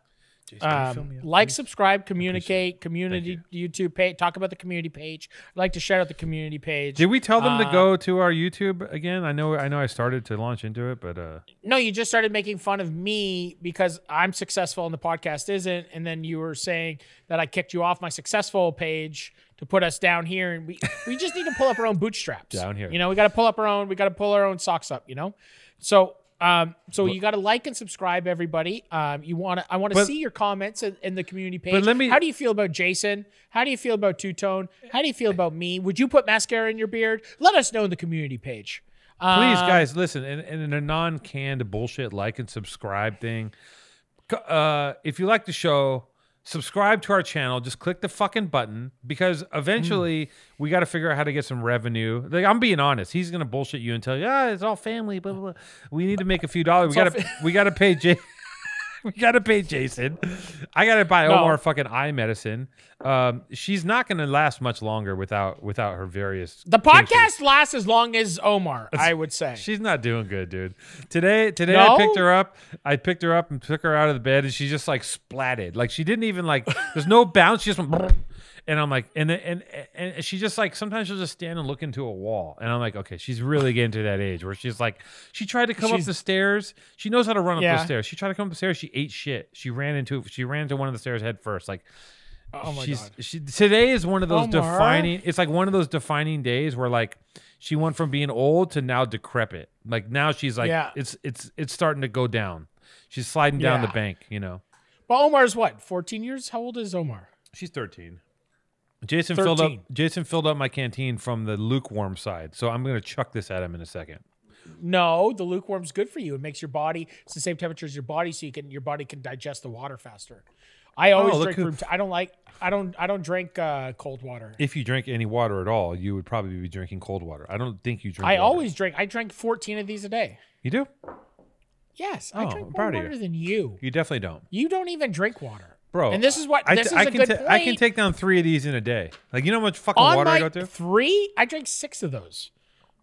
like, subscribe, communicate, community YouTube page. Talk about the community page. I'd like to shout out the community page. Did we tell them to go to our YouTube again? I know I started to launch into it, but no, you just started making fun of me because I'm successful and the podcast isn't, and then you were saying that I kicked you off my successful page to put us down here, and we just need to pull up our own bootstraps down here. You know, we got to pull our own socks up. You know, so you got to like and subscribe, everybody. I want to see your comments in the community page. How do you feel about Jason? How do you feel about Two Tone? How do you feel about me? Would you put mascara in your beard? Let us know in the community page. Please, guys, listen. In a non-canned bullshit like and subscribe thing. If you like the show, subscribe to our channel. Just click the fucking button, because eventually we got to figure out how to get some revenue. Like, I'm being honest. He's gonna bullshit you and tell you, it's all family. Blah, blah, blah. We need to make a few dollars. We gotta pay Jay. We gotta pay Jason. I gotta buy Omar fucking eye medicine. She's not gonna last much longer without her various. The podcast lasts as long as Omar, I would say. She's not doing good, dude. Today I picked her up. I picked her up and took her out of the bed, and she just like splatted. Like she didn't even like. There's no bounce. She just went. And I'm like, and she just like, sometimes she'll just stand and look into a wall. And I'm like, okay, she's really getting to that age where she's like, she tried to come up the stairs. She knows how to run up the stairs. She tried to come up the stairs. She ate shit. She ran into one of the stairs head first. Like, oh my God. Today is one of those defining, it's like one of those defining days where like she went from being old to now decrepit. Like now she's like, it's starting to go down. She's sliding down the bank, you know. But Omar's what, 14 years? How old is Omar? She's 13. Jason filled up my canteen from the lukewarm side, so I'm gonna chuck this at him in a second. No, the lukewarm's good for you. It makes your body, it's the same temperature as your body, so your body can digest the water faster. I always drink room. I don't drink cold water. If you drink any water at all, you would probably be drinking cold water. I don't think you drink. I always drink. I drink 14 of these a day. You do? Yes, I drink more water than you. You definitely don't. You don't even drink water. bro. And this is what this is a good point. I can take down 3 of these in a day. Like, you know how much fucking On water my I go through? 3, I drank 6 of those.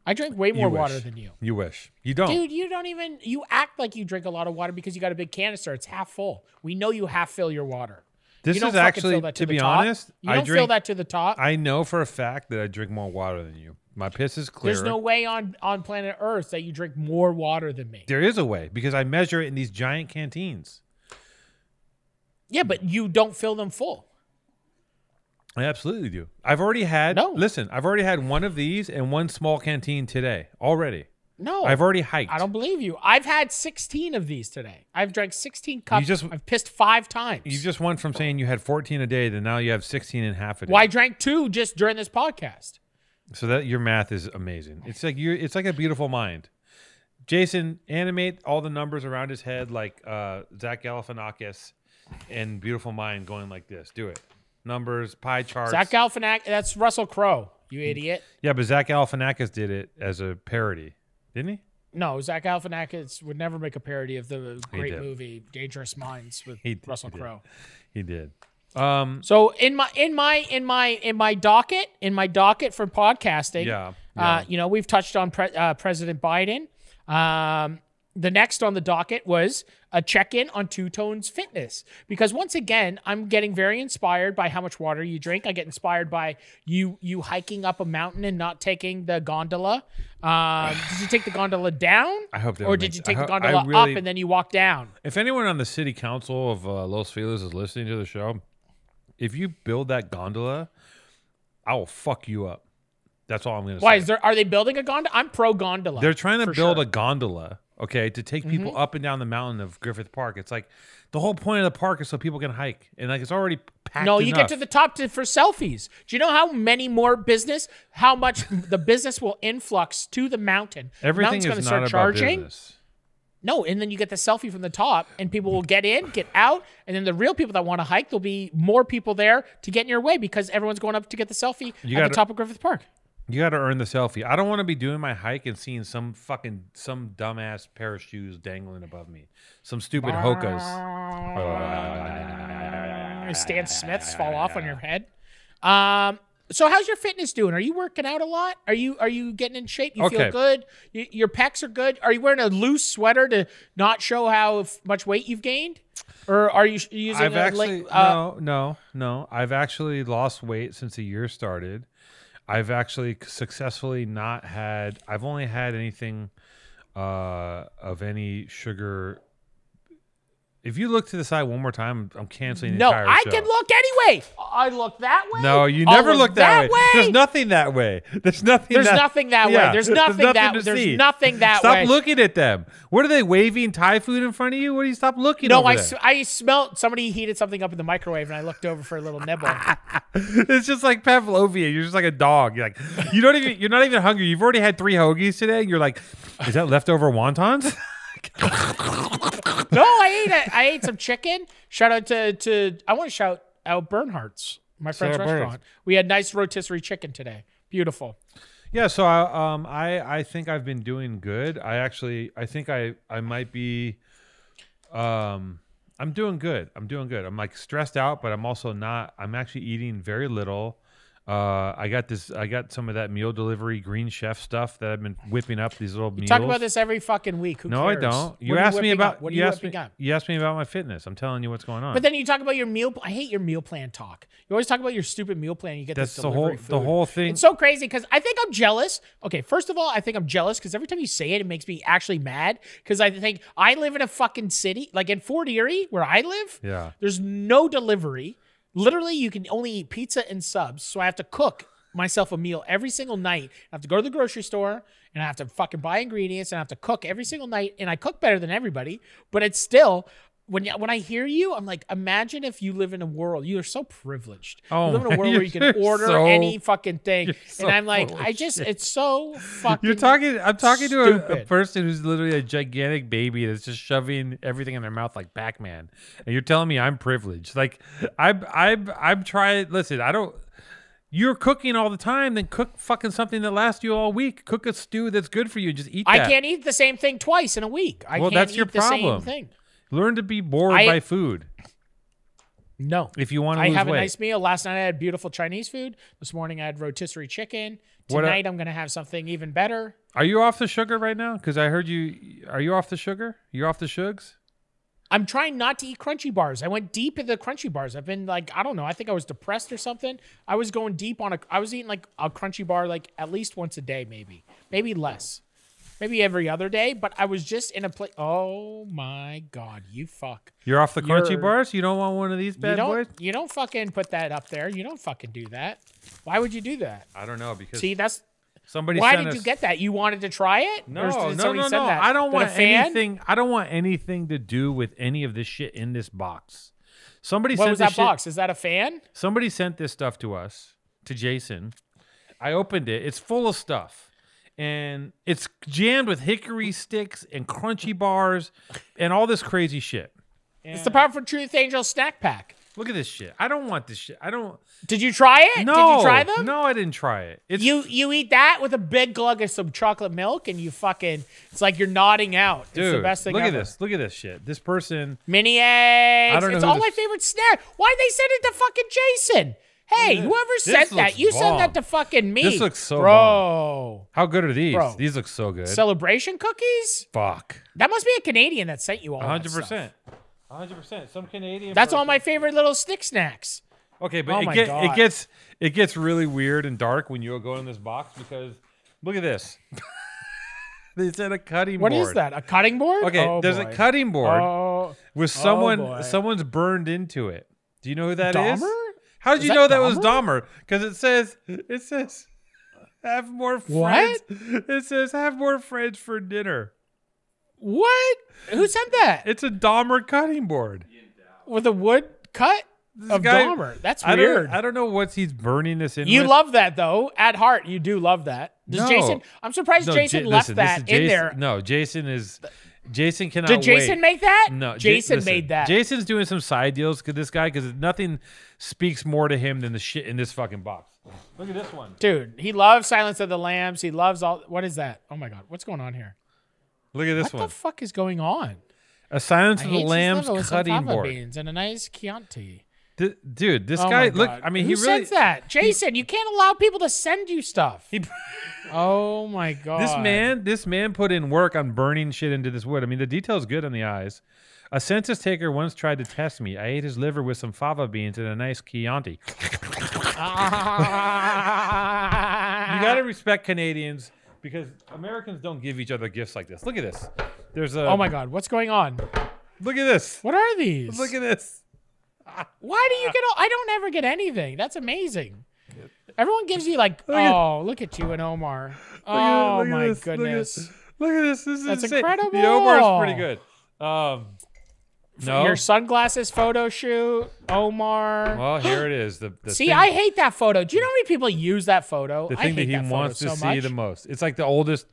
I drink way more water than you. You wish. You don't. Dude, you don't even, you act like you drink a lot of water because you got a big canister. It's half full. We know you half fill your water. This is actually, to be honest, you don't fill that to the top. I know for a fact that I drink more water than you. My piss is clearer. There's no way on planet Earth that you drink more water than me. There is a way because I measure it in these giant canteens. Yeah, but you don't fill them full. I absolutely do. I've already had, listen, I've already had 1 of these and 1 small canteen today already. No. I've already hiked. I don't believe you. I've had 16 of these today. I've drank 16 cups. I've pissed 5 times. You just went from saying you had 14 a day to now you have 16 and a half a day. Well, I drank 2 just during this podcast. So that your math is amazing. It's like it's like a beautiful mind. Jason, animate all the numbers around his head like Zach Galifianakis and Beautiful Mind going like this. Do it. Numbers, pie charts. Zach Galifianakis, that's Russell Crowe, you idiot. Yeah, but Zach Galifianakis did it as a parody, didn't he? No, Zach Galifianakis would never make a parody of the great movie Dangerous Minds with Russell Crowe. He did. So in my docket for podcasting, you know, we've touched on President Biden. The next on the docket was a check-in on Two Tone's fitness. Because once again, I'm getting very inspired by how much water you drink. I get inspired by you hiking up a mountain and not taking the gondola. Did you take the gondola down? I hope that. Or did you take the gondola up and then you walk down? If anyone on the city council of Los Feliz is listening to the show, if you build that gondola, I will fuck you up. That's all I'm going to say. Why? Are they building a gondola? I'm pro gondola. They're trying to build a gondola. Okay, to take people up and down the mountain of Griffith Park. It's like the whole point of the park is so people can hike, and like it's already packed. No, you get to the top for selfies. Do you know how many more how much the business will influx to the mountain? Everything is going to start charging. Business. No, and then you get the selfie from the top, and people will get in, get out, and then the real people that want to hike, there'll be more people there to get in your way because everyone's going up to get the selfie at the top of Griffith Park. You got to earn the selfie. I don't want to be doing my hike and seeing some dumbass pair of shoes dangling above me. Some stupid Hokas. Stan Smiths fall off on your head. So how's your fitness doing? Are you working out a lot? Are you getting in shape? You feel good? Your pecs are good? Are you wearing a loose sweater to not show how much weight you've gained? Or are you using no. I've actually lost weight since the year started. I've actually successfully I've only had anything of any sugar. If you look to the side one more time, I'm canceling the entire show. No, I can look anyway. I look that way. No, you never look that way. There's nothing that way. There's nothing that way. There's nothing that way. Stop looking at them. What are they waving Thai food in front of you? What do you stop looking over there? I smelled somebody heated something up in the microwave and I looked over for a little nibble. It's just like Pavlovia. You're just like a dog. You're like you're not even hungry. You've already had 3 hoagies today. You're like, is that leftover wontons? No, I ate some chicken. Shout out to I want to shout out Bernhardt's, my friend's restaurant. We had nice rotisserie chicken today. Beautiful. Yeah, so I think I've been doing good. I think I might be I'm doing good. I'm like stressed out, but I'm also not. I'm actually eating very little. I got some of that meal delivery Green Chef stuff that I've been whipping up, these little meals. Talk about this every fucking week. Who no, cares? I don't. You asked me about you asked me about my fitness. I'm telling you what's going on. But then you talk about your meal. I hate your meal plan talk. You always talk about your stupid meal plan. You get this delivery food. The whole thing. It's so crazy because I think I'm jealous. Okay, first of all, I think I'm jealous because every time you say it, it makes me actually mad because I think I live in a fucking city, like in Fort Erie, where I live. Yeah. There's no delivery. Literally, you can only eat pizza and subs, so I have to cook myself a meal every single night. I have to go to the grocery store and I have to fucking buy ingredients and I have to cook every single night, and I cook better than everybody, but it's still when I hear you, I'm like, imagine if you live in a world, you are so privileged. You live in a world where you can order any fucking thing. And I'm like, it's so fucking I'm talking to a person who's literally a gigantic baby that's just shoving everything in their mouth like Pac-Man. And you're telling me I'm privileged. Like I'm trying, listen, you're cooking all the time, then cook fucking something that lasts you all week. Cook a stew that's good for you. Just eat that. I can't eat the same thing twice in a week. I can't that's eat your problem. The same thing. Learn to be bored by food. No. If you want to I lose have weight. a nice meal. Last night I had beautiful Chinese food. This morning I had rotisserie chicken. Tonight I'm going to have something even better. Are you off the sugar right now? Because I heard you. Are you off the sugar? You're off the shugs? I'm trying not to eat crunchy bars. I went deep into the crunchy bars. I've been like, I don't know. I think I was depressed or something. I was going deep on I was eating like a crunchy bar like at least once a day, maybe less. Maybe every other day, but I was just in a place. Oh my God, you fuck. You're off the crunchy bars? You don't want one of these bad boys? You don't fucking put that up there. You don't fucking do that. Why would you do that? I don't know because somebody. Why did you get that? You wanted to try it? No. I don't want anything. I don't want anything to do with any of this shit in this box. What was that box? Is that a fan? Somebody sent this stuff to us, to Jason. I opened it. It's full of stuff. And it's jammed with hickory sticks and crunchy bars and all this crazy shit. And it's the Powerful Truth Angel snack pack. Look at this shit. I don't want this shit. I don't. Did you try it? No. Did you try them? No, I didn't try it. You eat that with a big glug of some chocolate milk and you fucking, it's like you're nodding out. Dude, it's the best thing ever. Look at this. Look at this shit. This person. Mini eggs. I don't know it's all my favorite snack. Why'd they send it to fucking Jason? Hey, whoever sent that, you sent that to fucking me. This looks so bro. Bomb. How good are these? Bro. These look so good. Celebration cookies? Fuck. That must be a Canadian that sent you all 100%. 100%. Some Canadian. That's all my favorite little stick snacks. Okay, but it gets really weird and dark when you go in this box because look at this. They said a cutting board. What is that? A cutting board? Okay, there's a cutting board with someone's burned into it. Do you know who that is? Dahmer? How did you know that was Dahmer? Because it says have more friends. What? It says have more friends for dinner. What? Who sent that? It's a Dahmer cutting board with a wood cut of Dahmer. That's weird. I don't know what he's burning this in. You love that though. At heart, you do love that. Does Jason? I'm surprised Jason left that in there. No, Jason cannot. Did Jason make that? No, Jason made that. Jason's doing some side deals with this guy because nothing speaks more to him than the shit in this fucking box. Look at this one, dude. He loves Silence of the Lambs. He loves all. What is that? Oh my God, what's going on here? Look at this one. What the fuck is going on? A Silence of the Lambs cutting board beans and a nice Chianti. Dude, this guy. Look, I mean, who sends that? Jason, you can't allow people to send you stuff. Oh my God. This man put in work on burning shit into this wood. I mean, the detail's good on the eyes. A census taker once tried to test me. I ate his liver with some fava beans and a nice Chianti. You got to respect Canadians because Americans don't give each other gifts like this. Look at this. There's a. Oh my God, what's going on? Look at this. What are these? Look at this. Why do you get all? I don't ever get anything. That's amazing. Everyone gives you like, look at you and Omar. Oh my goodness. Look at this. That's insane. incredible. The Omar's pretty good. No. Your sunglasses photo shoot, Omar. Well, here it is. See, I hate that photo. Do you know how many people use that photo? The thing that he wants to see the most. It's like the oldest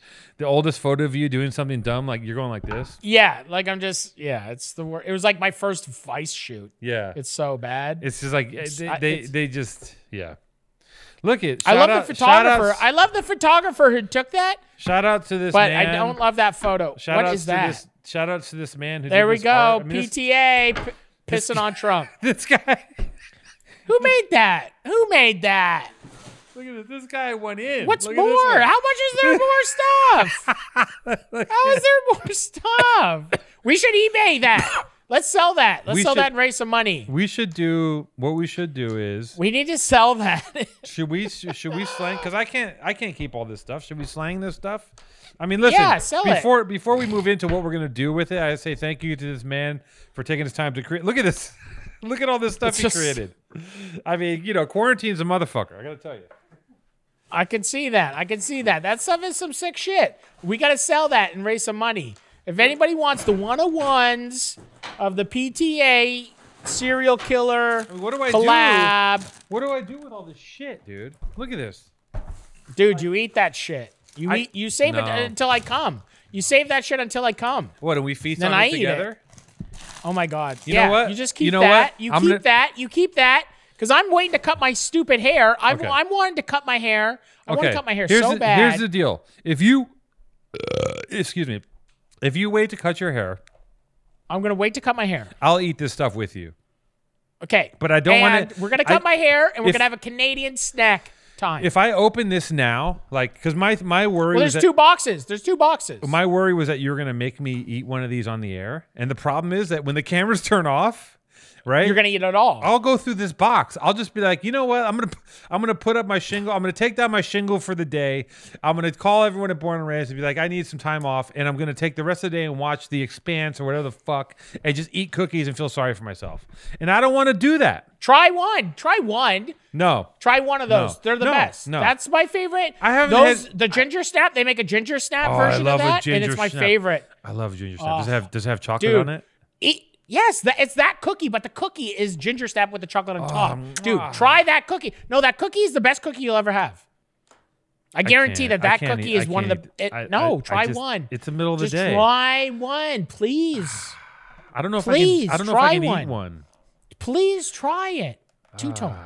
photo of you doing something dumb, like you're going like this. Yeah, like it's the worst. It was like my first Vice shoot. Yeah. It's so bad. It's just like they just Look at. I love the photographer. I love the photographer who took that. Shout out to this man. But I don't love that photo. What is that? Shout out to this man who there did we this go. art. I mean, PTA pissing on Trump. This guy. Who made that? Who made that? Look at this. This guy went in. What's more? How much is there more stuff? How is there more stuff? We should eBay that. Let's sell that. Let's sell that and raise some money. We should do what we should do is we need to sell that. Should we slang? Because I can't keep all this stuff. Should we slang this stuff? I mean, listen. Yeah, sell it. Before we move into what we're gonna do with it, I say thank you to this man for taking his time to create. Look at this. Look at all this stuff he created. I mean, quarantine's a motherfucker. I gotta tell you. I can see that. That stuff is some sick shit. We gotta sell that and raise some money. If anybody wants the 101s of the PTA serial killer what do I collab. What do I do with all this shit, dude? Look at this. Dude, you eat that shit. You save it until I come. You save that shit until I come. What, and we feast on it together? Oh my God. You know what? You just keep that. You keep that. Because I'm waiting to cut my stupid hair. I'm wanting to cut my hair. I want to cut my hair so bad. Here's the deal. If you, excuse me, if you wait to cut your hair, I'm going to wait to cut my hair. I'll eat this stuff with you. Okay. But I don't want to. We're gonna cut my hair, and we're gonna have a Canadian snack time. If I open this now, like, because my worry well, was there's 2 boxes. There's 2 boxes. My worry was that you were gonna make me eat one of these on the air, and the problem is that when the cameras turn off, right, you're gonna eat it all. I'll go through this box. I'll just be like, you know what? I'm gonna put up my shingle. I'm gonna take down my shingle for the day. I'm gonna call everyone at Born and Raised and be like, I need some time off, and I'm gonna take the rest of the day and watch The Expanse or whatever the fuck, and just eat cookies and feel sorry for myself. And I don't want to do that. Try one. Try one. No. Try one of those. No. They're the No. best. No. That's my favorite. I haven't the ginger snap. They make a ginger snap Oh, version I love of a that, and ginger it's my snap. favorite. I love ginger snap. Does it have chocolate Dude, on it? Yes, it's that cookie, but the cookie is ginger snap with the chocolate on top. Dude, try that cookie. No, that cookie is the best cookie you'll ever have. I guarantee that cookie is one of the. Try one. It's the middle of the Just day. try one, please. I don't know if Please, I can. I don't know if I can try eat one. Please try it. Two-tone.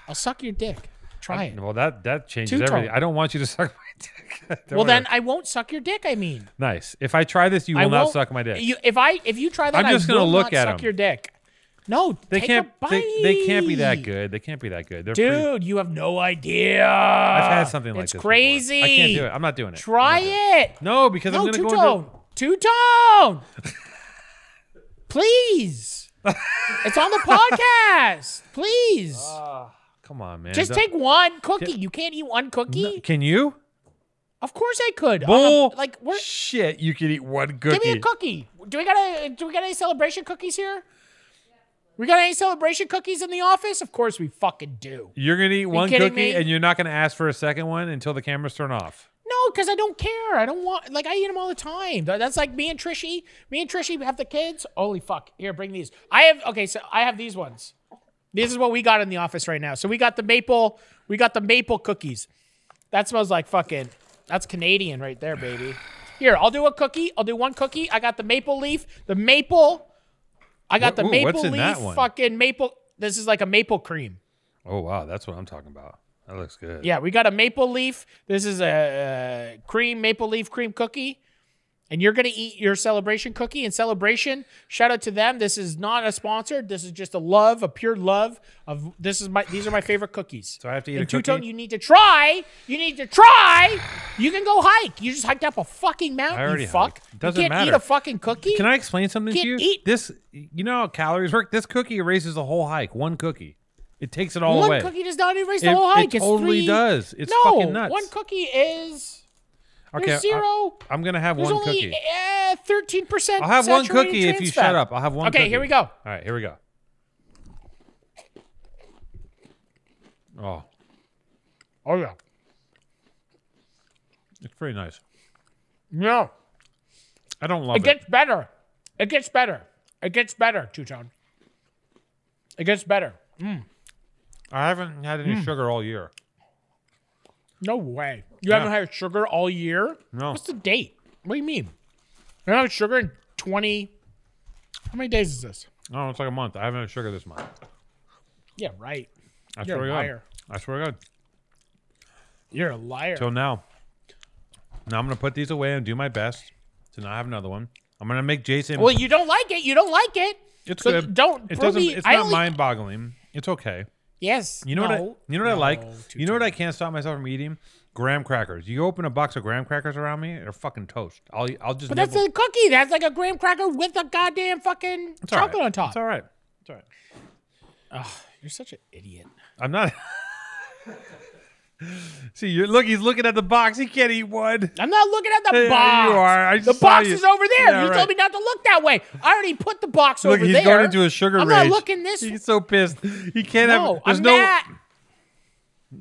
I'll suck your dick. Try it. Well, that changes Two-tone. everything. I don't want you to suck my dick. Well, then I won't suck your dick. I mean, nice. If I try this, you will not suck my dick. If you try that, I'm just I will gonna look not at suck them. your dick. No, They take can't. a bite. They can't be that good. They can't be that good. They're Dude, you have no idea. I've had something like this. It's crazy. Before. I can't do it. I'm not doing it. Try it. No, because I'm going to go two-tone. Two-tone. Please. It's on the podcast. Please. Come on, man. Just take one cookie. You can't eat one cookie? No, can you? Of course I could. Bull. We're, shit, you can eat one cookie. give me a cookie. Do we got any celebration cookies here? We got any celebration cookies in the office? Of course we fucking do. You're going to eat one kidding cookie me? and you're not going to ask for a second one until the cameras turn off. No, because I don't care. I don't want, I eat them all the time. That's like me and Trishy. Me and Trishy have the kids. Holy fuck. Here, bring these. I have these ones. This is what we got in the office right now. So we got the maple cookies. That smells like fucking, that's Canadian right there, baby. Here, I'll do a cookie. I'll do one cookie. I got the maple leaf. I got the maple what's in leaf that one? fucking maple. This is like a maple cream. Oh, wow. That's what I'm talking about. That looks good. Yeah, we got a maple leaf. This is a maple leaf cream cookie. And you're going to eat your celebration cookie. In celebration, shout out to them. This is not a sponsor. This is just a pure love of these are my favorite cookies. So I have to eat a In cookie? Two-Tone, you need to try. You can go hike. You just hiked up a fucking mountain, I already you fuck. hiked. Doesn't you can't matter. eat a fucking cookie? Can I explain something to Can't you? eat. This, you know how calories work? This cookie erases the whole hike. One cookie. It takes it all away. One cookie does not erase the whole hike. It totally it's 3. does. It's no, fucking nuts. one cookie is... Okay, There's zero. I'm going to have There's one only cookie. 13%. I'll have one saturated cookie if you trans fat. shut up. I'll have one cookie. Okay, here we go. All right, here we go. Oh. Oh, yeah. It's pretty nice. No. I don't love It gets better. It gets better. It gets better, Two-Tone. It gets better. I haven't had any sugar all year. No way. You haven't had sugar all year? No. What's the date? What do you mean? You haven't had sugar in 20... How many days is this? No, it's like a month. I haven't had sugar this month. Yeah, right. I You're swear a to God. liar. I swear to God. You're a liar. Till now. Now I'm going to put these away and do my best to not have another one. I'm going to make Jason... Well, you don't like it. You don't like it. It's so good. Don't It prove doesn't. me. It's I not only- mind-boggling. It's okay. Yes. You know what? I like. Two-Tone. You know what I can't stop myself from eating? Graham crackers. You open a box of graham crackers around me, they're fucking toast. I'll just. But that's a cookie. That's like a graham cracker with a goddamn fucking It's all chocolate right. on top. It's all right. It's all right. Ugh, you're such an idiot. I'm not. See, he's looking at the box. He can't eat one. I'm not looking at the Yeah, box. you are. I The just saw box you. is over there. Yeah, You right. told me not to look that way. I already put the box Look, over he's there. going into a sugar I'm rage. not looking this way. He's so pissed. He can't No, have. There's I'm no. mad.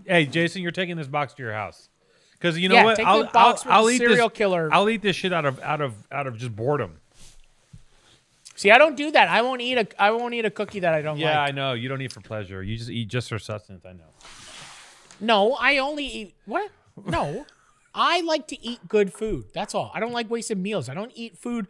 Hey, Jason, you're taking this box to your house because you know Yeah, what? take the box with the eat serial this. killer. I'll eat this shit out of just boredom. See, I don't do that. I won't eat a cookie that I don't Yeah, like. I know. You don't eat for pleasure. You just eat just for sustenance. I know. No, I only eat what? No. I like to eat good food. That's all. I don't like wasted meals. I don't eat food.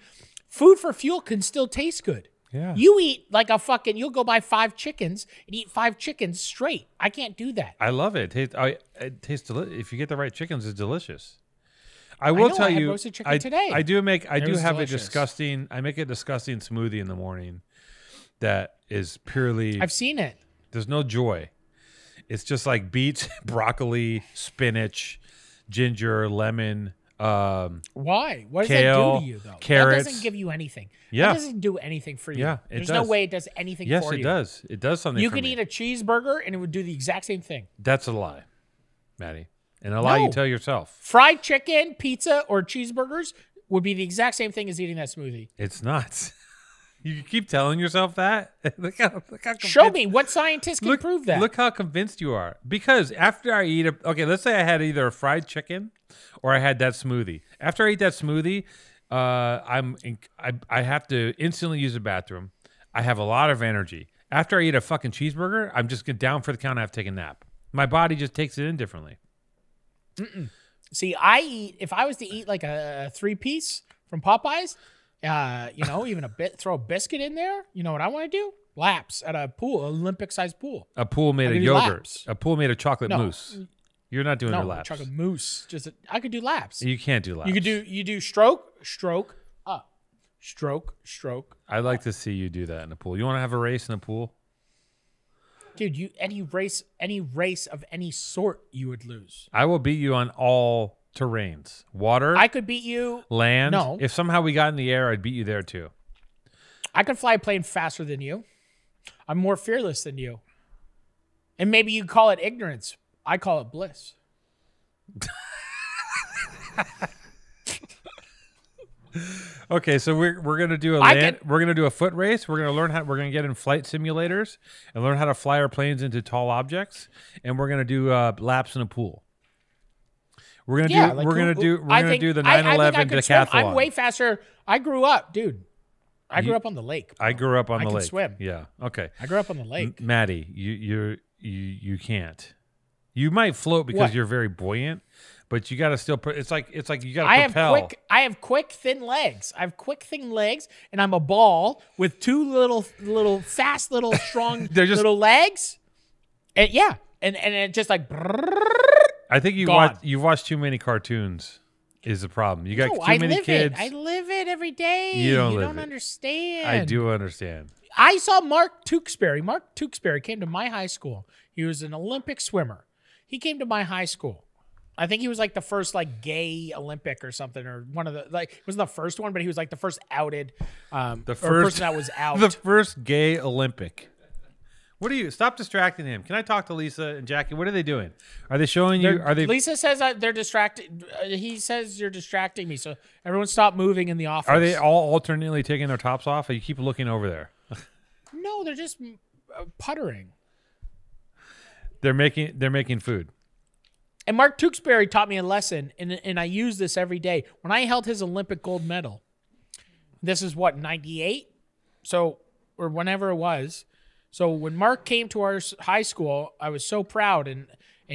Food for fuel can still taste good. Yeah. You eat like a fucking, you'll go buy 5 chickens and eat 5 chickens straight. I can't do that. I love it. It tastes delicious. If you get the right chickens, it's delicious. I will know, tell I had you, roasted chicken today. I do have delicious. a disgusting. I make a disgusting smoothie in the morning. that is purely. I've seen it. There's no joy. It's just like beets, broccoli, spinach, ginger, lemon. Why? What does kale, that do to you, though? carrots. That doesn't give you anything. Yeah. That doesn't do anything for you. Yeah, it There's does. no way it does anything Yes, for you. it does. It does something You for could me. eat a cheeseburger and it would do the exact same thing. That's a lie, Maddie. And a lie you No. tell yourself. Fried chicken, pizza, or cheeseburgers would be the exact same thing as eating that smoothie. It's not. You keep telling yourself that. look how Show me what scientists can prove that. Look how convinced you are. Because after I eat okay, let's say I had either a fried chicken or I had that smoothie. After I eat that smoothie, I have to instantly use the bathroom. I have a lot of energy. After I eat a fucking cheeseburger, I'm just down for the count. I have to take a nap. My body just takes it in differently. See, if I was to eat like a 3-piece from Popeyes, even throw a biscuit in there. You know what I want to do? Laps at a pool, Olympic-sized pool. A pool made I of could do yogurt. laps. A pool made of chocolate No. mousse. You're not doing your No, laps. chocolate mousse. I could do laps. You can't do laps. You do stroke, up, stroke. I'd like to see you do that in the pool. You want to have a race in the pool? Dude, any race of any sort, you would lose. I will beat you on all terrains. Water, I could beat you. land. No. If somehow we got in the air, I'd beat you there too. I could fly a plane faster than you. I'm more fearless than you. And maybe you call it ignorance. I call it bliss. Okay, so we're gonna do we're gonna do a foot race. We're gonna get in flight simulators and learn how to fly our planes into tall objects, and we're gonna do laps in a pool. We're gonna do the 9/11 decathlon. I'm way faster. I grew up, dude. I grew up on the lake. I grew up on the can lake. swim. Yeah. Okay. I grew up on the lake. Maddie, you can't. You might float because What? you're very buoyant, but you got to still. It's like you got to propel. I have quick, thin legs. And I'm a ball with two little, fast, little, strong, They're just- little legs. And yeah, and it just like. I think you've watched too many cartoons. Is the problem? You got too many kids. I live it every day. You don't live it. Understand. I do understand. I saw Mark Tewksbury. Mark Tewksbury came to my high school. He was an Olympic swimmer. He came to my high school. I think he was like the first like gay Olympic or something, or one of the he wasn't the first one, but he was like the first outed person that was out. The first gay Olympic. What are you? Stop distracting him. Can I talk to Lisa and Jackie? What are they doing? Are they showing you? Are they? Lisa says they're distracted. He says you're distracting me. So everyone stop moving in the office. Are they all alternately taking their tops off? Or you keep looking over there? No, they're just puttering. They're making food. And Mark Tewksbury taught me a lesson, and I use this every day. When I held his Olympic gold medal, this is what, 98? So, or whenever it was. So when Mark came to our high school, I was so proud, and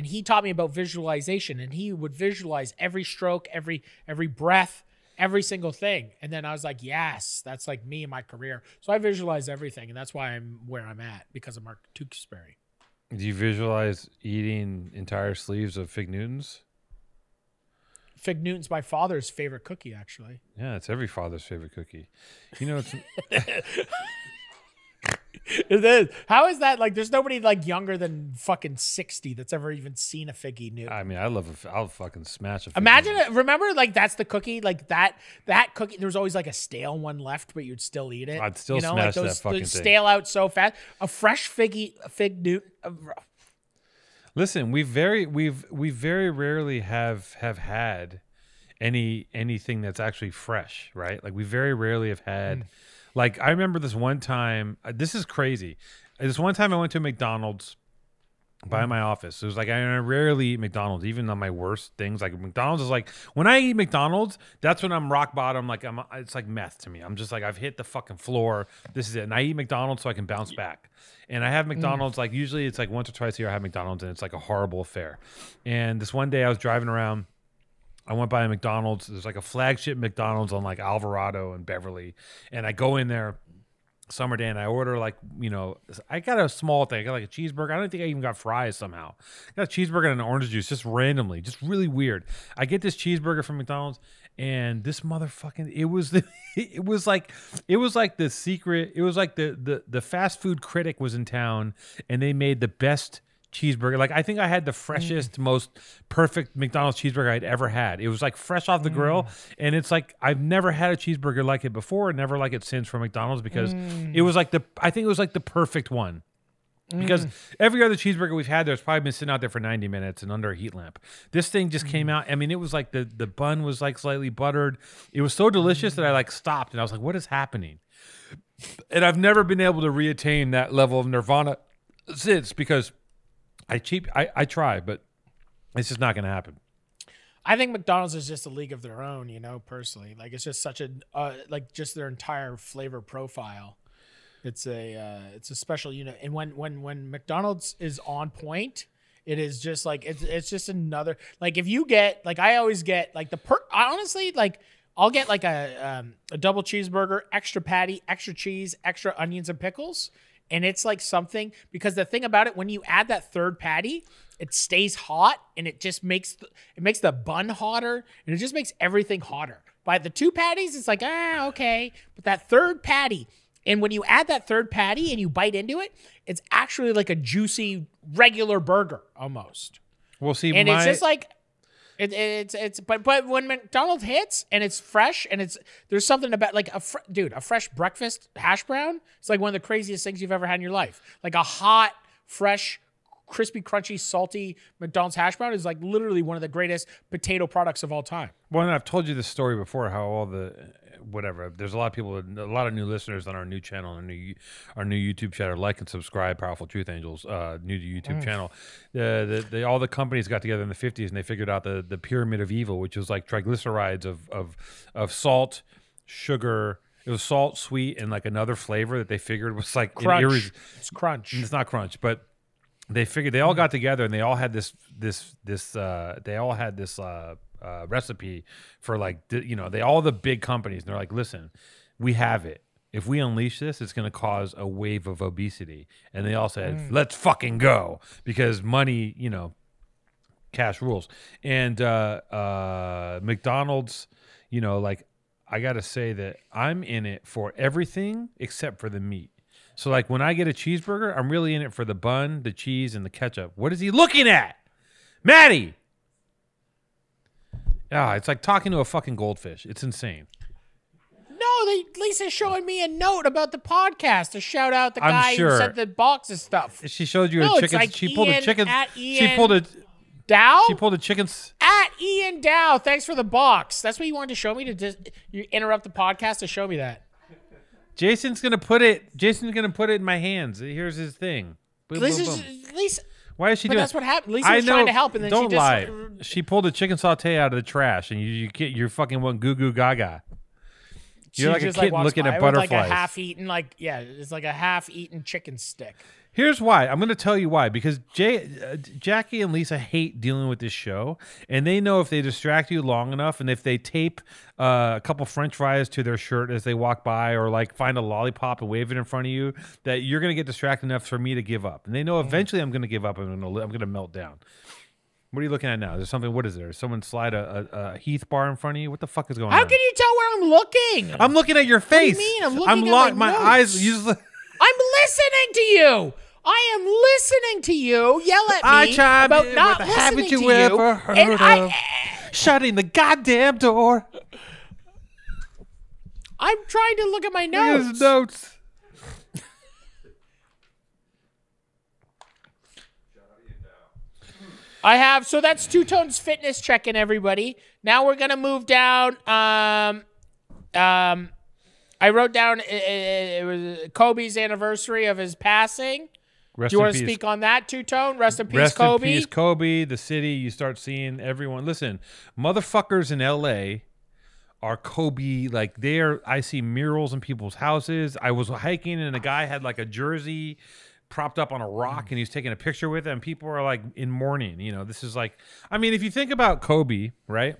he taught me about visualization, and he would visualize every stroke, every breath, every single thing. And then I was like, yes, that's like me in my career. So I visualize everything, and that's why I'm where I'm at, because of Mark Tewksbury. Do you visualize eating entire sleeves of Fig Newtons? Fig Newton's my father's favorite cookie, actually. Yeah, it's every father's favorite cookie. You know, it's It is. How is that? Like, there's nobody like younger than fucking 60 that's ever even seen a Figgy Newton. I mean, I'll fucking smash a Fig Imagine Newton. it. Remember, like, that's the cookie. Like that cookie. There was always like a stale one left, but you'd still eat it. I'd still smash that fucking thing. Stale out so fast. A fresh Fig Newton. Listen, we very rarely have had anything that's actually fresh, right? Like we very rarely have had. Like I remember this one time. This is crazy. This one time I went to a McDonald's by my office. It was like I rarely eat McDonald's, even on my worst things. Like McDonald's is like when I eat McDonald's, that's when I'm rock bottom. Like it's like meth to me. I'm just like I've hit the fucking floor. This is it. And I eat McDonald's so I can bounce back. And I have McDonald's like usually it's like once or twice a year I have McDonald's and it's like a horrible affair. And this one day I was driving around. I went by a McDonald's. There's like a flagship McDonald's on like Alvarado and Beverly. And I go in there summer day, and I order like, I got a small thing. I got like a cheeseburger. I don't think I even got fries somehow. I got a cheeseburger and an orange juice just randomly, just really weird. I get this cheeseburger from McDonald's, and this motherfucking it was like the secret. It was like the fast food critic was in town, and they made the best cheeseburger. Like, I think I had the freshest, most perfect McDonald's cheeseburger I'd ever had. It was like fresh off the grill, and it's like I've never had a cheeseburger like it before, and never like it since from McDonald's, because it was like I think it was like the perfect one. Because every other cheeseburger we've had there's probably been sitting out there for 90 minutes and under a heat lamp. This thing just came out. I mean, it was like the bun was like slightly buttered. It was so delicious that I like stopped and I was like, what is happening? And I've never been able to reattain that level of nirvana since, because I try, but it's just not going to happen. I think McDonald's is just a league of their own, personally. Like, it's just such a like just their entire flavor profile. It's a special unit. And when McDonald's is on point, it is just like it's just another, like, if you get, like, I always get like honestly, like, I'll get like a double cheeseburger, extra patty, extra cheese, extra onions and pickles. And it's like something, because the thing about it, when you add that third patty, it stays hot, and it just makes the bun hotter, and it just makes everything hotter. By the two patties, it's like, okay. But that third patty, and when you add that third patty and you bite into it, it's actually like a juicy regular burger almost. We'll see. And it's just like, but when McDonald's hits and it's fresh, and there's something about like a fresh breakfast hash brown. It's like one of the craziest things you've ever had in your life. Like a hot, fresh, crispy, crunchy, salty McDonald's hash brown is like literally one of the greatest potato products of all time. Well, and I've told you this story before, how all the whatever. There's a lot of people, a lot of new listeners on our new channel, our new YouTube channel. Like and subscribe, Powerful Truth Angels, new to YouTube channel. All the companies got together in the 50s and they figured out the pyramid of evil, which was like triglycerides of salt, sugar. It was salt, sweet, and like another flavor that they figured was like crunch. It's crunch. It's not crunch, but they figured they all got together and they all had this recipe for like, all the big companies, and they're like, listen, we have it. If we unleash this, it's going to cause a wave of obesity. And they all said, let's fucking go, because money, cash rules. And McDonald's, like, I got to say that I'm in it for everything except for the meat. So like when I get a cheeseburger, I'm really in it for the bun, the cheese, and the ketchup. What is he looking at? Maddie! It's like talking to a fucking goldfish. It's insane. No, Lisa's showing me a note about the podcast to shout out the guy who sent the box of stuff. She showed you a chicken. Like she pulled a chicken. She pulled a Dow? She pulled a chicken. At Ian Dow. Thanks for the box. That's what you wanted to show me, to just you interrupt the podcast to show me that. Jason's gonna put it in my hands. Here's his thing. Boom, Lisa. Why is she doing? That's what happened. Lisa was trying to help, and then don't she just lie. She pulled a chicken saute out of the trash, and you fucking went goo goo gaga. You're like a kitten looking at butterflies. Like a half-eaten, it's like a half-eaten chicken stick. Here's why. I'm going to tell you why. Because Jackie and Lisa hate dealing with this show, and they know if they distract you long enough, and if they tape a couple French fries to their shirt as they walk by, or like find a lollipop and wave it in front of you, that you're going to get distracted enough for me to give up. And they know eventually I'm going to give up and I'm going to melt down. What are you looking at now? There's something. What is there? Someone slide a Heath bar in front of you? What the fuck is going on? How can you tell where I'm looking? I'm looking at your face. What do you mean? I'm looking at my notes. eyes. I'm listening to you. I am listening to you yell at me about not listening haven't you to ever heard of shutting the goddamn door? I'm trying to look at my notes. His notes. I have, so that's Two Tones fitness checking, everybody. Now we're gonna move down. I wrote down it was Kobe's anniversary of his passing. Do you want to speak on that, Two Tone? Rest in peace, Kobe. Rest in peace, Kobe. The city, you start seeing everyone. Listen, motherfuckers in LA are Kobe. Like, I see murals in people's houses. I was hiking and a guy had like a jersey propped up on a rock and he's taking a picture with it, and people are like in mourning. This is like, I mean, if you think about Kobe, right?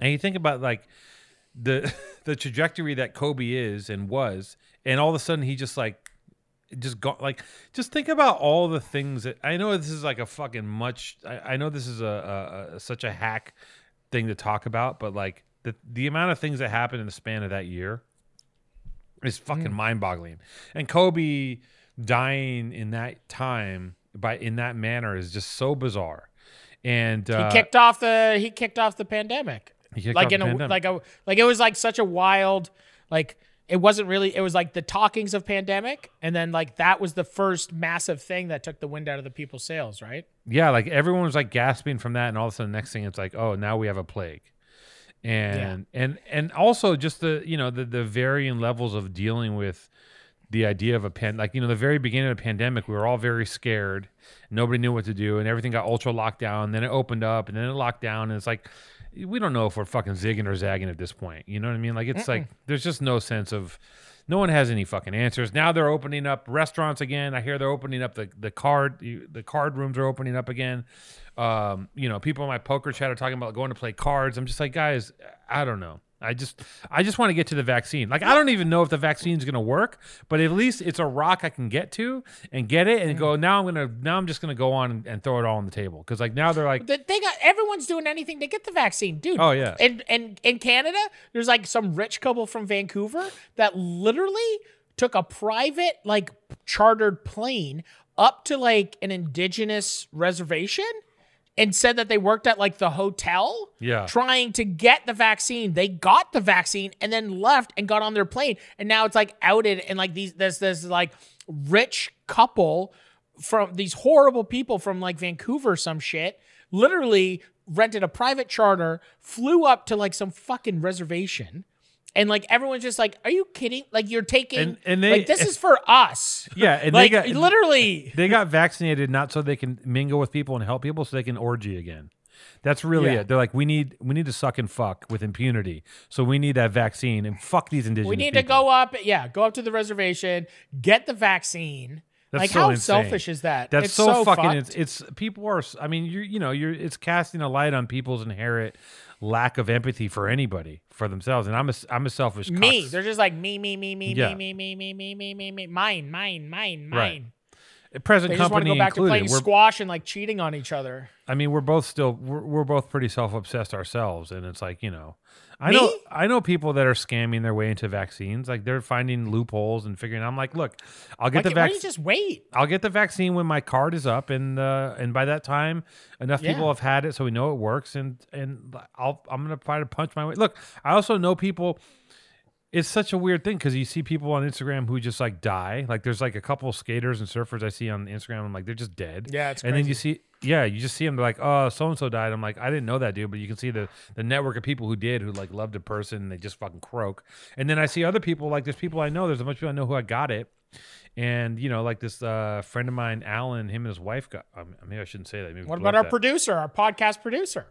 And you think about like the trajectory that Kobe is and was, and all of a sudden he just like just got like just think about all the things that I know this is like a fucking much I know this is a such a hack thing to talk about, but like the amount of things that happened in the span of that year is fucking mind-boggling. And Kobe dying in that time in that manner is just so bizarre. And he kicked off the pandemic. Like like it was like such a wild, like it wasn't really, it was like the talkings of pandemic, and then like that was the first massive thing that took the wind out of the people's sails, right? Yeah, like everyone was like gasping from that, and all of a sudden the next thing it's like, oh, now we have a plague. And also just the varying levels of dealing with the idea of the very beginning of the pandemic, we were all very scared. Nobody knew what to do, and everything got ultra locked down. Then it opened up, and then it locked down, and it's like we don't know if we're fucking zigging or zagging at this point. You know what I mean? Like it's like there's just no sense of. No one has any fucking answers. Now they're opening up restaurants again. I hear they're opening up the card rooms are opening up again. People in my poker chat are talking about going to play cards. I'm just like, guys, I don't know. I just want to get to the vaccine. Like, I don't even know if the vaccine is going to work, but at least it's a rock I can get to and get it and go, now I'm just going to go on and throw it all on the table. Cause like now they're like, everyone's doing anything to get the vaccine, dude. Oh yeah. And in Canada, there's like some rich couple from Vancouver that literally took a private, like chartered plane up to like an indigenous reservation and said that they worked at like the hotel trying to get the vaccine. They got the vaccine and then left and got on their plane. And now it's like outed, and like this like rich couple from these horrible people from like Vancouver, some shit, literally rented a private charter, flew up to like some fucking reservation. And like everyone's just like, are you kidding? Like you're taking and they, like this is for us. Yeah, and like, they got vaccinated not so they can mingle with people and help people, so they can orgy again. That's really it. They're like, we need to suck and fuck with impunity, so we need that vaccine and fuck these indigenous. We need people. to go up to the reservation, get the vaccine. That's like so how insane. selfish is that? That's it's so fucking. fucked. It's people are. I mean, it's casting a light on people's inherent lack of empathy for anybody, for themselves. And I'm a selfish me. They're just like me, mine. Right. Present they company just want to go back included. to playing squash and like cheating on each other. I mean, we're both pretty self-obsessed ourselves, and it's like, I know people that are scamming their way into vaccines. Like they're finding loopholes and figuring. I'm like, look, I'll get the vaccine. Just wait. I'll get the vaccine when my card is up, and by that time, enough people have had it, so we know it works. And I'm gonna try to punch my way. Look, I also know people. It's such a weird thing because you see people on Instagram who just like die. Like there's like a couple of skaters and surfers I see on Instagram. I'm like, they're just dead. Yeah, it's and crazy. then you just see them. They're like, oh, so and so died. I'm like, I didn't know that dude, but you can see the network of people who did, who like loved a person and they just fucking croak. And then I see other people, like there's people I know. There's a bunch of people I know who I got it, and like this friend of mine, Alan, him and his wife got. Maybe I shouldn't say that. Maybe what about our producer, our podcast producer?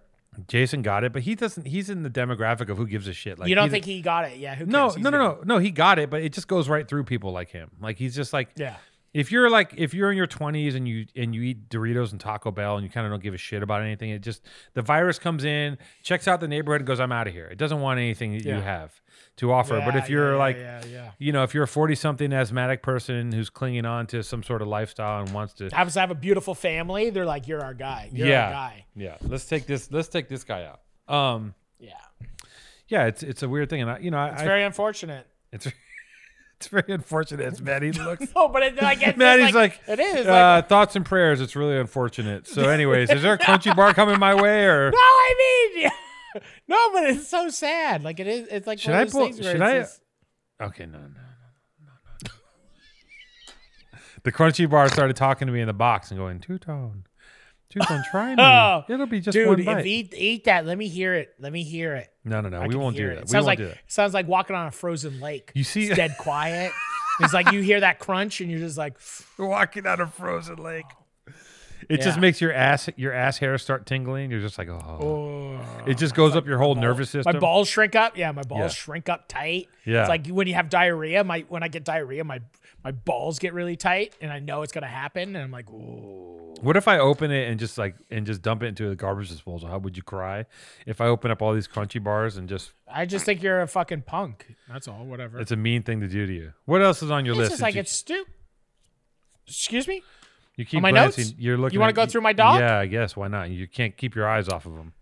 Jason got it, but he doesn't. He's in the demographic of who gives a shit. Like you don't think he got it? Yeah. Who no, cares? No. He got it, but it just goes right through people like him. Like he's just like, yeah. If you're in your 20s and you eat Doritos and Taco Bell and you kind of don't give a shit about anything, it just the virus comes in, checks out the neighborhood, and goes, I'm out of here. It doesn't want anything that you have to offer. But if you're if you're a 40-something asthmatic person who's clinging on to some sort of lifestyle and wants to happens to have a beautiful family, they're like, you're our guy. You're our guy. Yeah. Let's take this guy out. Yeah. It's a weird thing, and it's very unfortunate. It's very unfortunate. It's Maddie looks. No, but Maddie's like it is. Thoughts and prayers. It's really unfortunate. So, anyways, is there a crunchy bar coming my way or? No, I mean, no, but it's so sad. Like it is. It's like should I pull? Should I? Okay, no. The crunchy bar started talking to me in the box and going, two-tone, try me. It'll be just one bite. Dude, eat that. Let me hear it. No. We won't do that. It sounds like walking on a frozen lake. You see, it's dead quiet. It's like you hear that crunch and you're just like walking on a frozen lake. It just makes your ass hair start tingling. You're just like, Oh. It just goes up your whole nervous system. My balls shrink up. Yeah, my balls shrink up tight. Yeah. It's like when you have diarrhea. When I get diarrhea, my balls get really tight, and I know it's gonna happen, and I'm like, ooh. What if I open it and just dump it into the garbage disposal? How would you cry if I open up all these crunchy bars and just? I just think you're a fucking punk. That's all. Whatever. It's a mean thing to do to you. What else is on your list? It's just like it's stupid. Excuse me. You keep on my glancing. notes? You're looking. You want to go through my dog? Yeah, I guess. Why not? You can't keep your eyes off of them.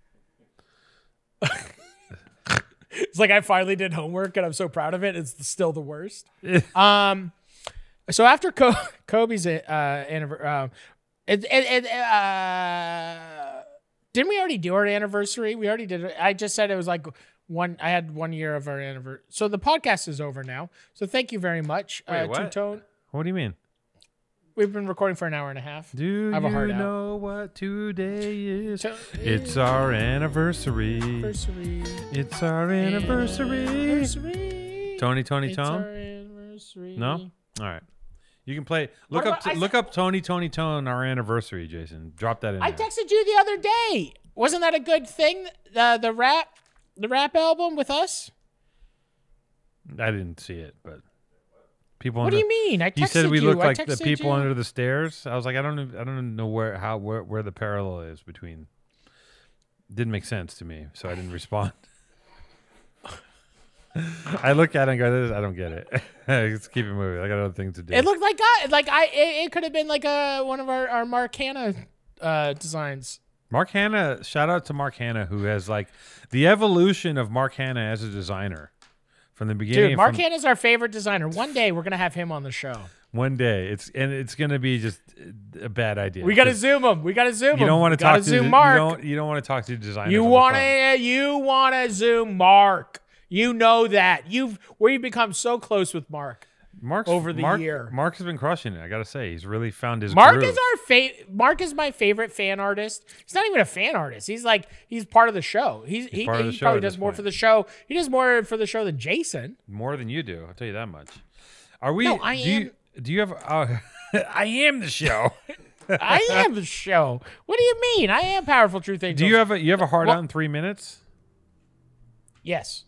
It's like I finally did homework and I'm so proud of it. It's still the worst. So after Kobe's anniversary, didn't we already do our anniversary? We already did it. I just said it was like I had 1 year of our anniversary. So the podcast is over now. So thank you very much. Wait, what? Two-Tone. What do you mean? We've been recording for an hour and a half. Do I have a you heart know what today is? It's our anniversary. It's our anniversary. Tony, It's our anniversary. No? All right. You can play. Look up Tony, Tone, our anniversary, Jason. Drop that in I there. texted you the other day. Wasn't that a good thing? The rap album with us? I didn't see it, but people. What do you mean? I texted you. You said we look like the texted people you. under the stairs. I was like, I don't know where the parallel is between. Didn't make sense to me, so I didn't respond. I look at it and go, I don't get it. Let's keep it moving. I got other things to do. It looked like it could have been like one of our Mark Hanna designs. Mark Hanna, shout out to Mark Hanna, who has like the evolution of Mark Hanna as a designer from the beginning. Dude, Mark Hanna's our favorite designer. One day we're gonna have him on the show. One day, it's gonna be just a bad idea. We gotta zoom him. You don't want to talk to zoom Mark. You don't want to talk to designers. You wanna zoom Mark. You know that we've become so close with Mark. Over the year. Mark has been crushing it. I gotta say, he's really found his Mark groove. is Mark is my favorite fan artist. He's not even a fan artist. He's part of the show. He probably does more for the show. He does more for the show than Jason. More than you do. I'll tell you that much. Are we? No, I am. Do you have? I am the show. I am the show. What do you mean? I am Powerful Truth Angels. Do you have a hard out in 3 minutes? Yes.